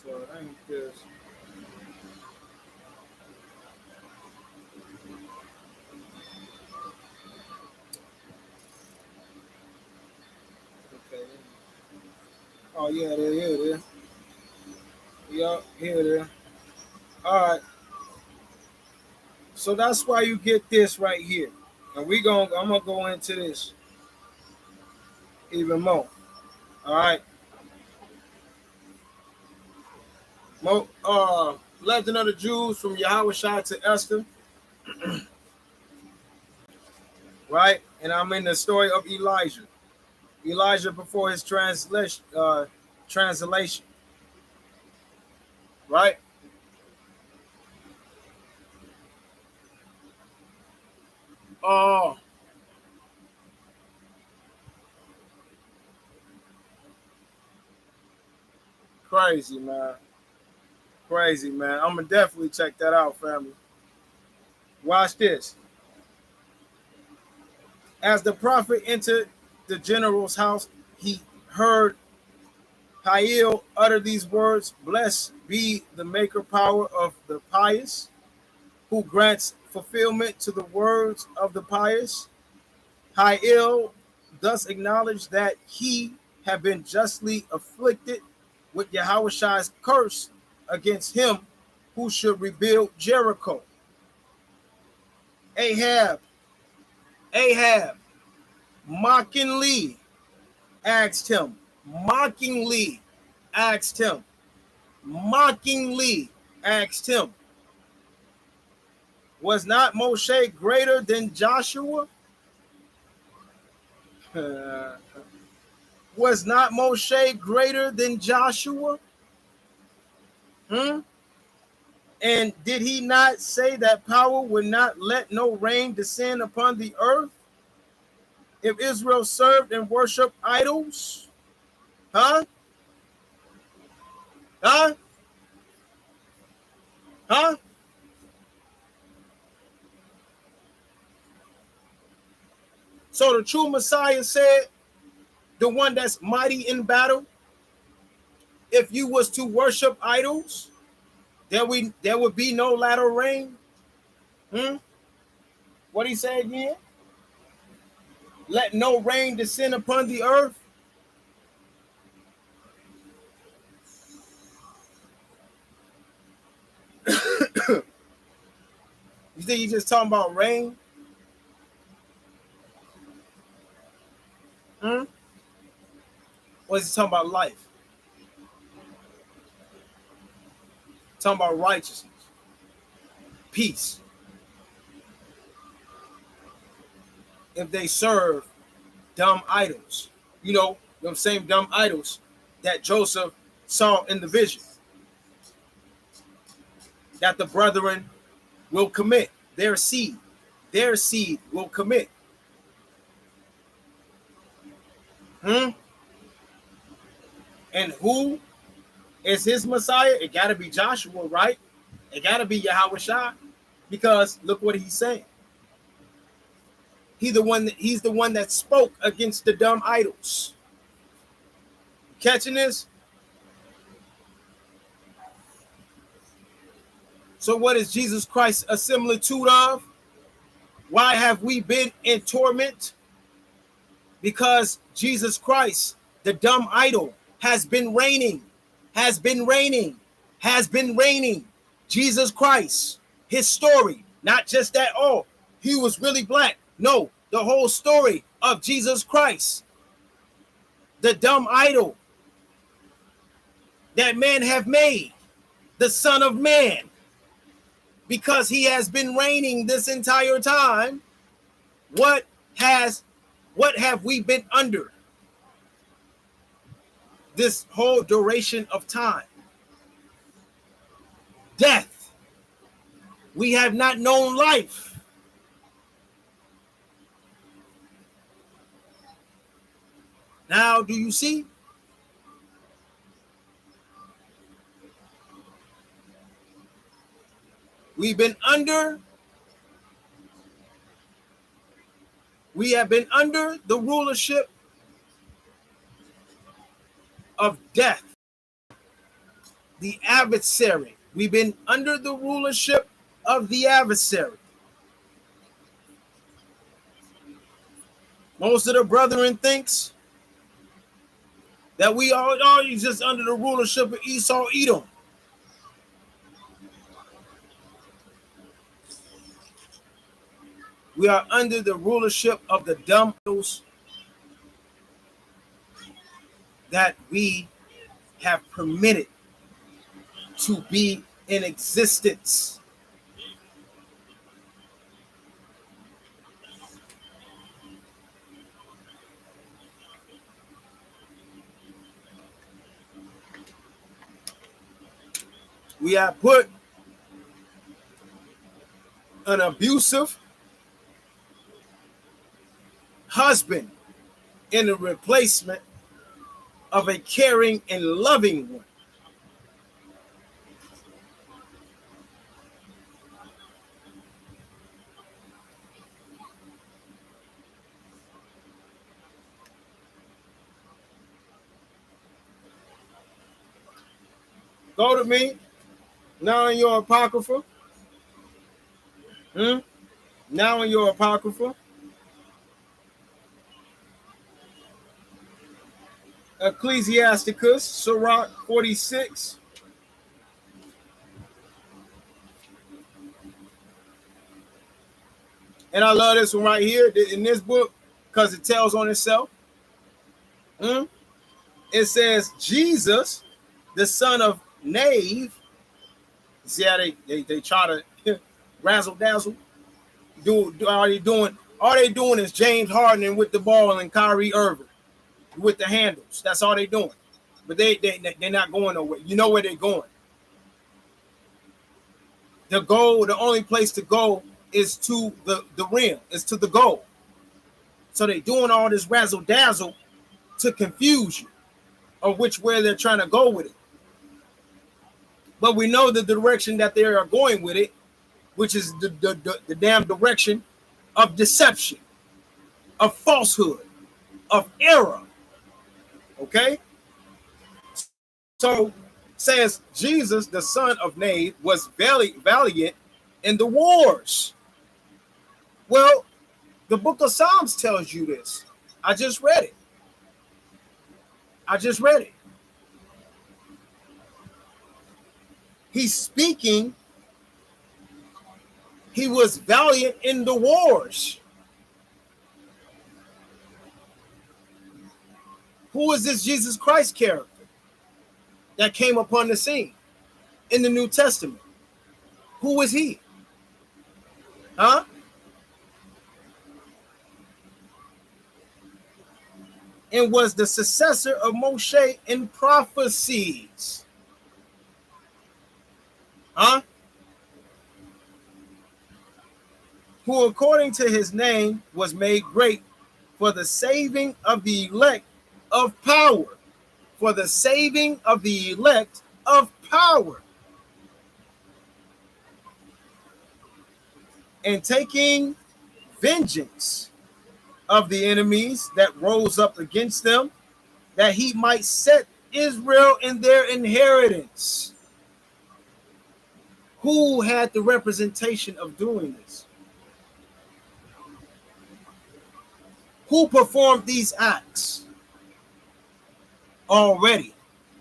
So I ain't this. Okay. Oh yeah, here it is. Yup, here it is. All right. So that's why you get this right here. And I'm gonna go into this even more. All right. Legend of the Jews from Yahweh Shai to Esther. Right? And I'm in the story of Elijah. Elijah before his translation. Right? Oh. Crazy, man. Crazy, man. I'm gonna definitely check that out, family. Watch this. As the prophet entered the general's house, he heard Hiel utter these words: "Blessed be the maker power of the pious, who grants fulfillment to the words of the pious." Hiel thus acknowledged that he had been justly afflicted with Yahweh's curse against him who should rebuild Jericho. Ahab mockingly asked him, was not Moshe greater than Joshua? Was not Moshe greater than Joshua? And did he not say that power would not let no rain descend upon the earth if Israel served and worshiped idols? Huh? So the true Messiah said, the one that's mighty in battle, if you was to worship idols, there would be no latter rain. What he said again? Let no rain descend upon the earth. You think he's just talking about rain? Or is he talking about life? Talking about righteousness, peace. If they serve dumb idols, them same dumb idols that Joseph saw in the vision, that the brethren will commit, their seed will commit. And who is his Messiah? It got to be Joshua, right? It got to be Yahweh, because look what he's saying. He's the one that spoke against the dumb idols. Catching this? So what is Jesus Christ a similitude of? Why have we been in torment? Because Jesus Christ, the dumb idol, has been reigning. Jesus Christ, his story, not just that, he was really black. No, the whole story of Jesus Christ, the dumb idol that men have made, the Son of Man, because he has been reigning this entire time. What have we been under this whole duration of time? Death. We have not known life. Now, do you see? We have been under the rulership of death, the adversary. We've been under the rulership of the adversary. Most of the brethren thinks that we are just under the rulership of Esau, Edom. We are under the rulership of the dumb idols that we have permitted to be in existence. We have put an abusive husband in the replacement of a caring and loving one. Go to me. Now in your Apocrypha. Now in your Apocrypha. Ecclesiasticus, Sirach 46. And I love this one right here in this book because it tells on itself. It says, Jesus, the son of Nave. See how they try to razzle dazzle. All they doing is James Harden with the ball and Kyrie Irving with the handles. That's all they doing. But they're not going nowhere. You know where they're going. The goal, the only place to go is to the rim, is to the goal. So they're doing all this razzle dazzle to confuse you of which way they're trying to go with it. But we know the direction that they are going with it, which is the damn direction of deception, of falsehood, of error. Okay? So says Jesus, the son of Nave, was valiant in the wars. Well, the book of Psalms tells you this. I just read it. He's speaking. He was valiant in the wars. Who is this Jesus Christ character that came upon the scene in the New Testament? Who is he? Huh? And was the successor of Moshe in prophecies. Huh? Who according to his name was made great for the saving of the elect of power. For the saving of the elect of power. And taking vengeance of the enemies that rose up against them, that he might set Israel in their inheritance. Who had the representation of doing this? Who performed these acts already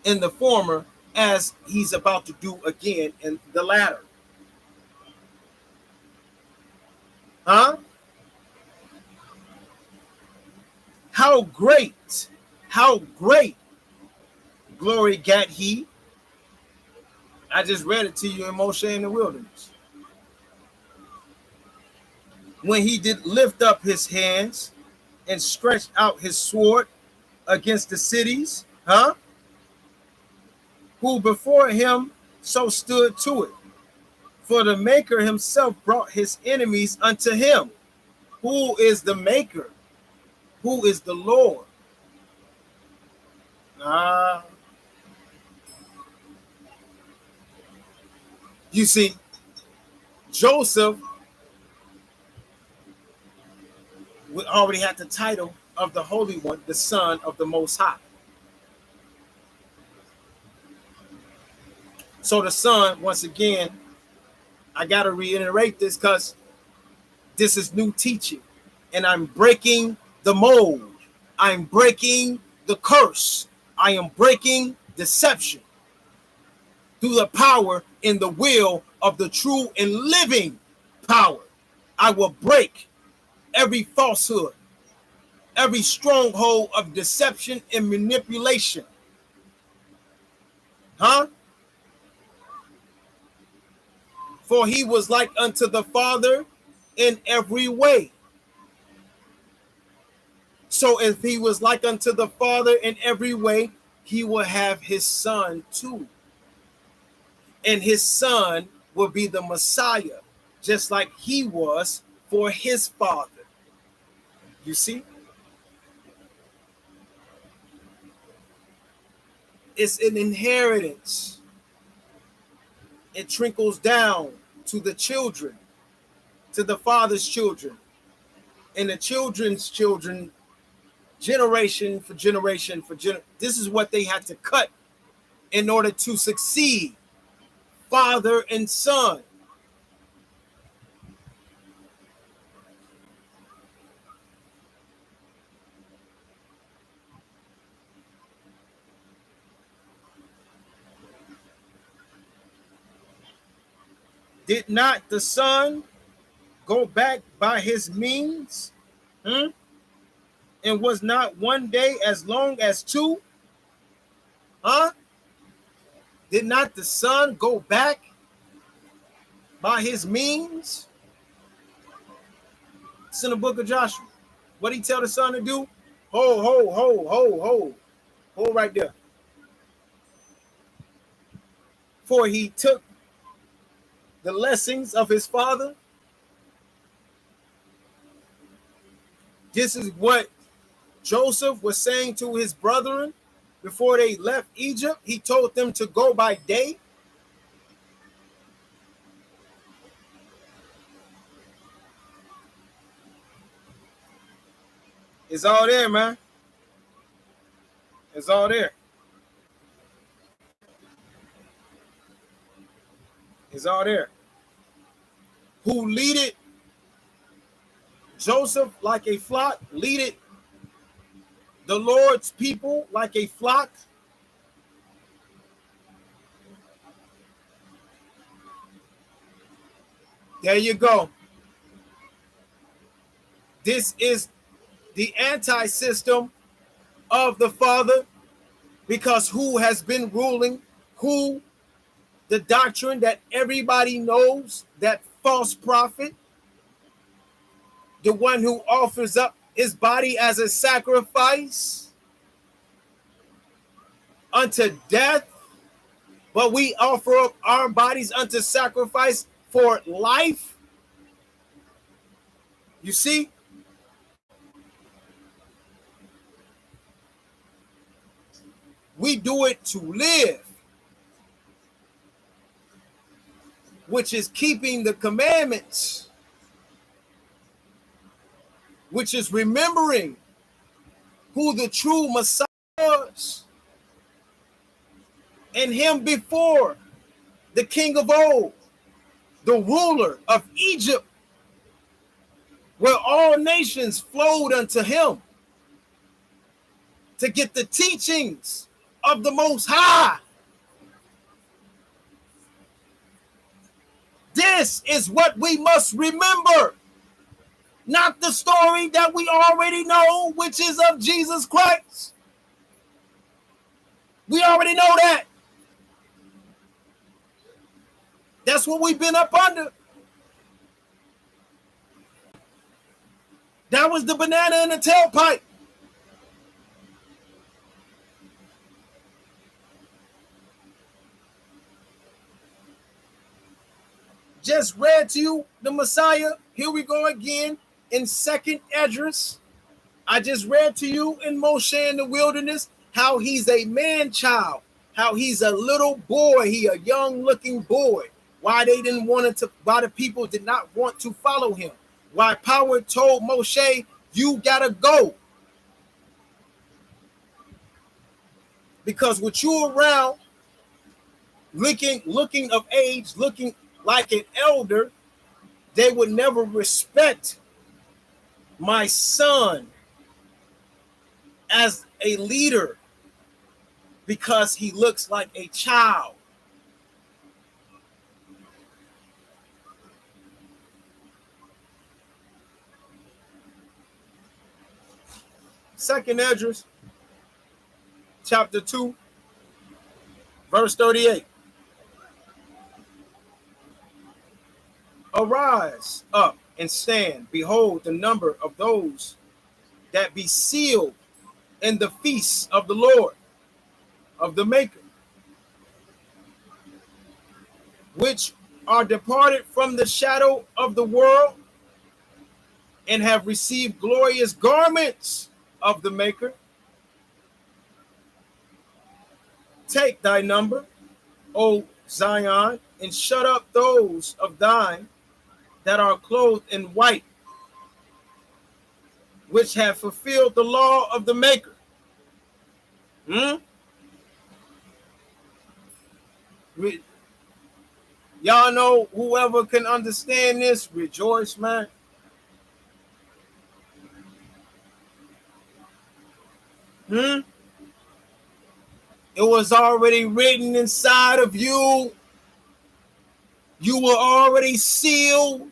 in the former, as he's about to do again in the latter? Huh? How great, glory gat he. I just read it to you in Moshe in the wilderness. When he did lift up his hands and stretch out his sword against the cities, huh? Who before him so stood to it. For the maker himself brought his enemies unto him. Who is the maker? Who is the Lord? You see, Joseph already had the title of the Holy One, the Son of the Most High. So the Son, once again, I got to reiterate this because this is new teaching, and I'm breaking the mold. I'm breaking the curse. I am breaking deception through the power in the will of the true and living power. I will break every falsehood, every stronghold of deception and manipulation. Huh? For he was like unto the Father in every way. So if he was like unto the Father in every way, he will have his Son too. And his Son will be the Messiah, just like he was for his Father. You see? It's an inheritance. It trickles down to the children, to the Father's children, and the children's children, generation for generation for generation. This is what they had to cut in order to succeed father and son. Did not the son go back by his means? And was not one day as long as two? Did not the son go back by his means? It's in the book of Joshua. What did he tell the son to do? Hold right there. For he took the lessons of his father. This is what Joseph was saying to his brethren before they left Egypt. He told them to go by day. It's all there, man. It's all there. It's all there. Who leaded Joseph like a flock, leaded the Lord's people like a flock? There you go. This is the anti-system of the Father, because who has been ruling? Who? The doctrine that everybody knows, that false prophet, the one who offers up his body as a sacrifice unto death, but we offer up our bodies unto sacrifice for life. You see? We do it to live, which is keeping the commandments, which is remembering who the true Messiah was, and him before the king of old, the ruler of Egypt, where all nations flowed unto him to get the teachings of the Most High. This is what we must remember, not the story that we already know, which is of Jesus Christ. We already know that. That's what we've been up under. That was the banana in the tailpipe. Just read to you the Messiah. Here we go again in 2nd Esdras. I just read to you in Moshe in the wilderness how he's a man-child, how he's a little boy, he a young-looking boy. Why they didn't want it to, why the people did not want to follow him. Why Power told Moshe, you gotta go. Because with you around, looking of age, looking like an elder, they would never respect my son as a leader because he looks like a child. Second Esdras, chapter 2, verse 38. Arise up and stand. Behold, the number of those that be sealed in the feasts of the Lord, of the Maker, which are departed from the shadow of the world and have received glorious garments of the Maker. Take thy number, O Zion, and shut up those of thine that are clothed in white, which have fulfilled the law of the Maker. Y'all know, whoever can understand this, rejoice, man. It was already written inside of you. You were already sealed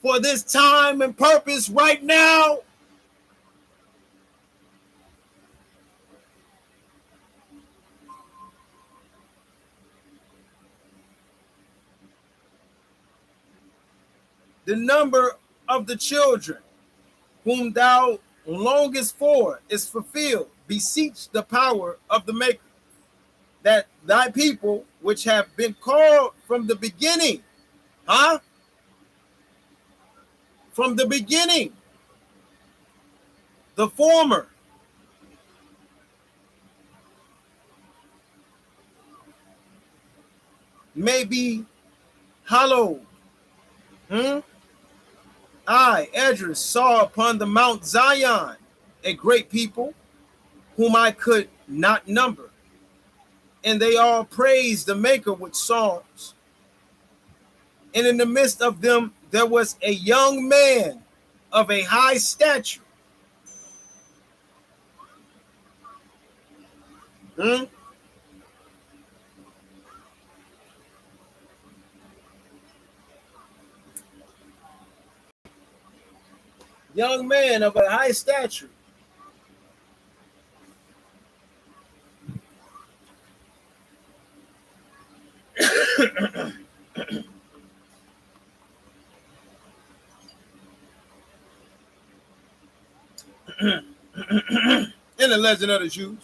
for this time and purpose right now. The number of the children whom thou longest for is fulfilled. Beseech the power of the Maker, that thy people, which have been called from the beginning, from the beginning, the former, may be hallowed. I, Esdras, saw upon the Mount Zion a great people, whom I could not number, and they all praised the Maker with songs. And in the midst of them there was a young man of a high stature. Young man of a high stature. In the Legend of the Jews,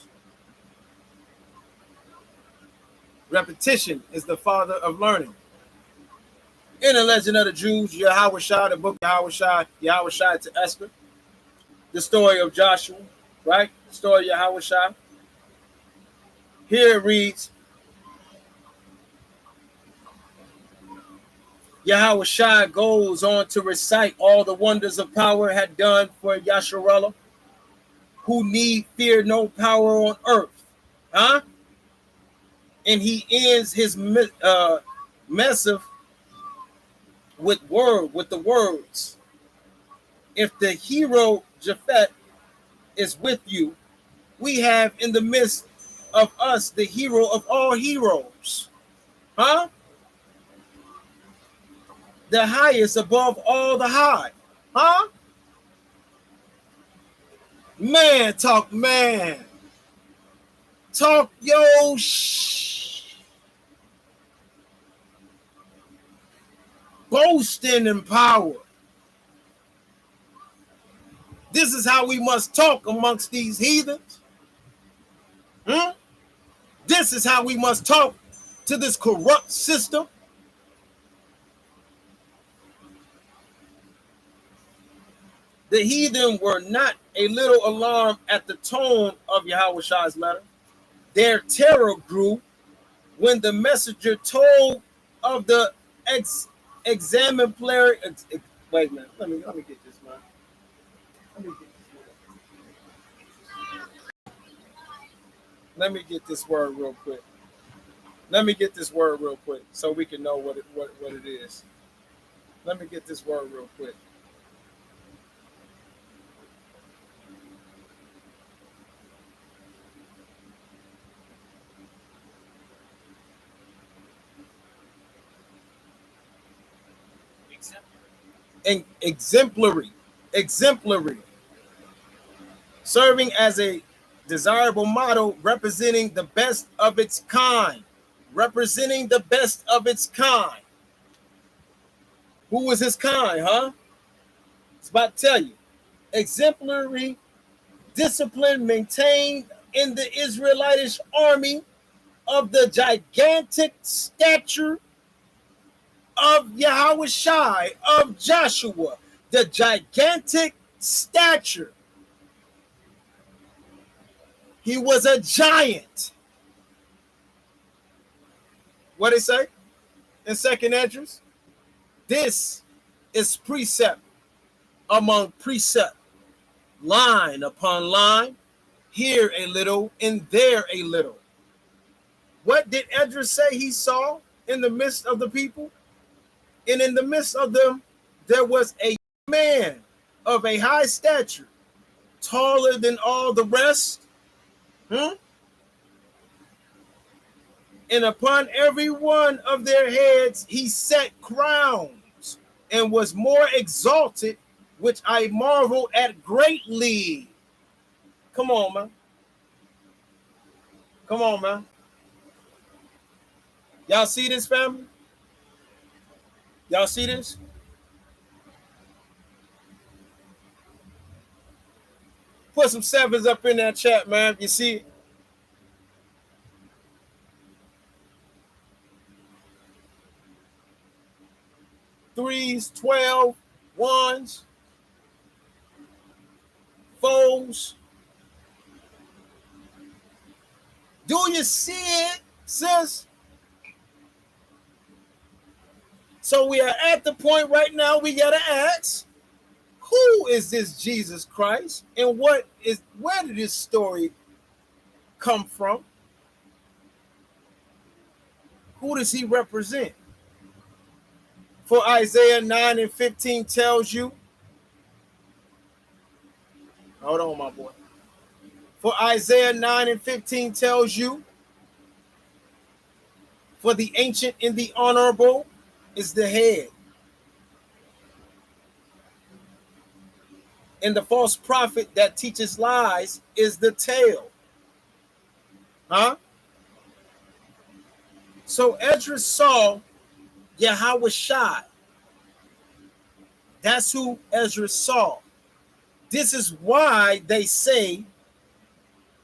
repetition is the father of learning. In the Legend of the Jews, Yahushua, the book of Yahushua to Esther, the story of Joshua, right? The story of Yahushua. Here it reads, Yahushua goes on to recite all the wonders of power had done for Yasharallah, who need fear no power on earth. And he ends his missive with the words, if the hero Japhet is with you, we have in the midst of us the hero of all heroes. The highest above all the high. Man, talk man. Talk yo boasting in power. This is how we must talk amongst these heathens. This is how we must talk to this corrupt system. The heathen were not a little alarmed at the tone of Yahushua's letter. Their terror grew when the messenger told of the exemplary. Wait a minute. Let me get this, man. Let me get this word real quick. So we can know what it is. Let me get this word real quick. And exemplary, serving as a desirable model, representing the best of its kind. Who was his kind, It's about to tell you. Exemplary discipline maintained in the Israelitish army of the gigantic stature of Yahushua, of Joshua, the gigantic stature. He was a giant. What did it say in 2nd Esdras? This is precept among precept, line upon line, here a little and there a little. What did Esdras say he saw in the midst of the people? And in the midst of them, there was a man of a high stature, taller than all the rest. And upon every one of their heads he set crowns, and was more exalted, which I marvel at greatly. Come on, man. Come on, man. Y'all see this, family? Y'all see this? Put some sevens up in that chat, man. You see it? Threes, 12, ones, fours. Do you see it, sis? So we are at the point right now we gotta ask, who is this Jesus Christ, and where did this story come from? Who does he represent? For Isaiah 9 and 15 tells you, hold on, my boy. For Isaiah 9 and 15 tells you, for the ancient and the honorable is the head, and the false prophet that teaches lies is the tail. So Esdras saw Yahweh Shai. That's who Esdras saw. This is why they say,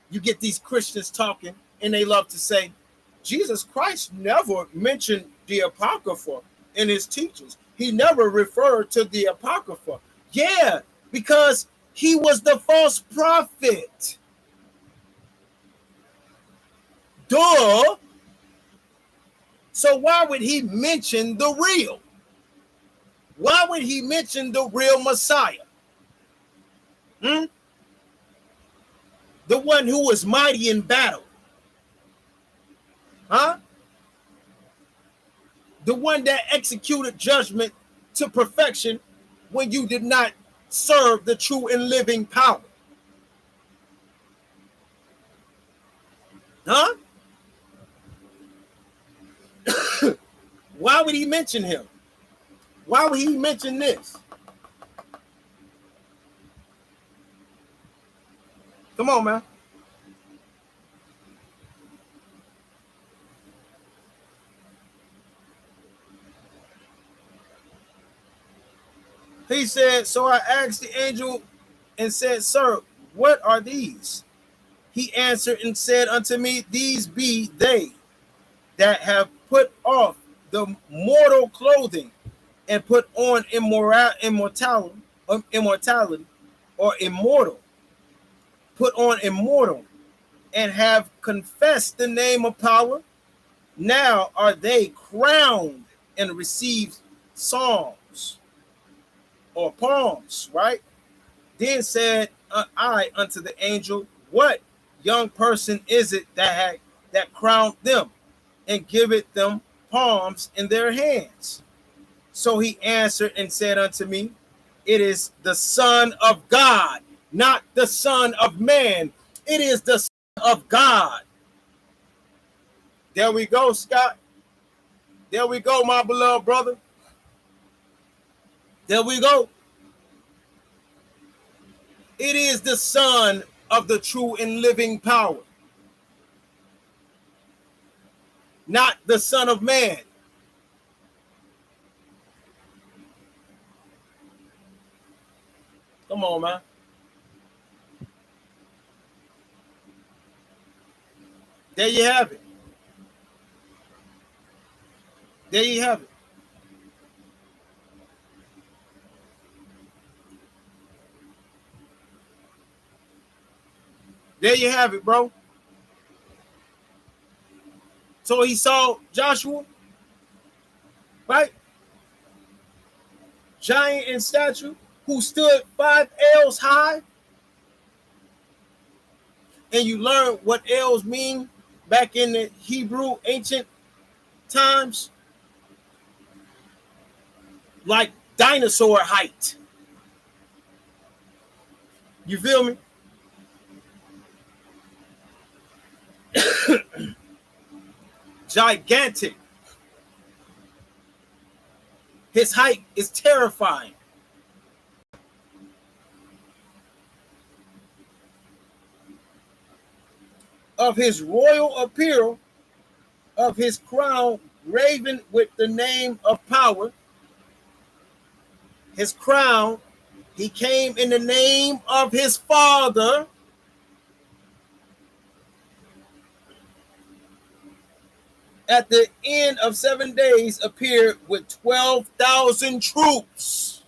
you get these Christians talking, and they love to say, Jesus Christ never mentioned the Apocrypha in his teachings. He never referred to the Apocrypha. Yeah, because he was the false prophet. Duh. So why would he mention the real? Why would he mention the real Messiah? The one who was mighty in battle. The one that executed judgment to perfection when you did not serve the true and living power. Why would he mention him? Why would he mention this? Come on, man. He said, so I asked the angel and said, sir, what are these? He answered and said unto me, these be they that have put off the mortal clothing and put on immortality, or immortal. Put on immortal, and have confessed the name of power. Now are they crowned and received psalms or palms, right? Then said I unto the angel, what young person is it that crowned them and giveth them palms in their hands? So he answered and said unto me, it is the Son of God, not the Son of Man. It is the Son of God. There we go, Scott. There we go, my beloved brother. There we go. It is the Son of the true and living power, not the Son of Man. Come on, man. There you have it. There you have it. There you have it, bro. So he saw Joshua, right? Giant in stature, who stood 5 ells high. And you learn what ells mean back in the Hebrew ancient times, like dinosaur height. You feel me? Gigantic. His height is terrifying. Of his royal apparel, of his crown graven with the name of power, his crown, he came in the name of his Father. At the end of 7 days, appeared with 12,000 troops.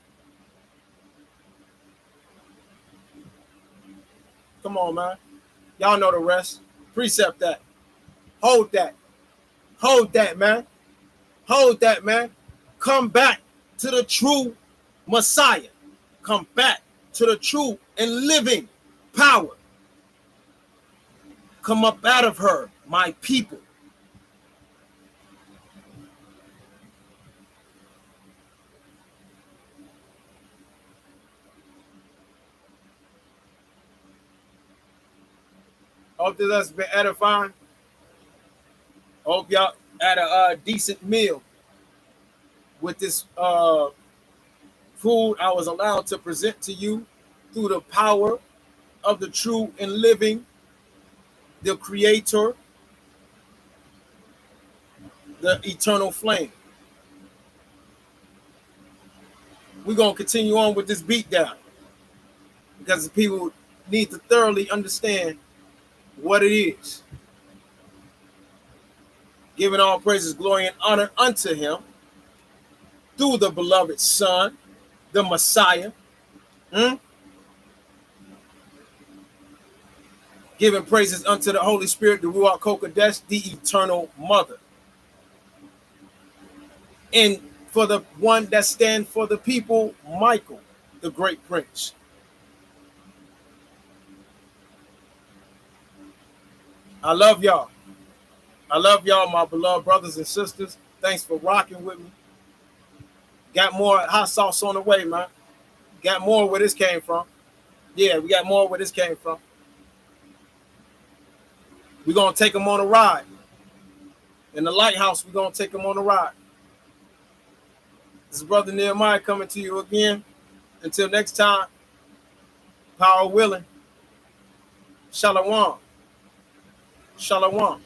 Come on, man. Y'all know the rest. Precept that. Hold that. Hold that, man. Hold that, man. Come back to the true Messiah. Come back to the true and living power. Come up out of her, my people. Hope this has been edifying. Hope y'all had a decent meal with this food I was allowed to present to you through the power of the true and living, the Creator, the eternal flame. We're going to continue on with this beatdown because the people need to thoroughly understand what it is. Giving all praises, glory, and honor unto him through the beloved Son, the Messiah. Giving praises unto the Holy Spirit, the Ruach HaKodesh, the eternal mother. And for the one that stands for the people, Michael, the great prince. I love y'all. I love y'all, my beloved brothers and sisters. Thanks for rocking with me. Got more hot sauce on the way, man. Got more where this came from. Yeah, we got more where this came from. We're going to take them on a ride. In the lighthouse, we're going to take them on a ride. This is Brother Nehemiah coming to you again. Until next time, power willing. Shalom. Shalom.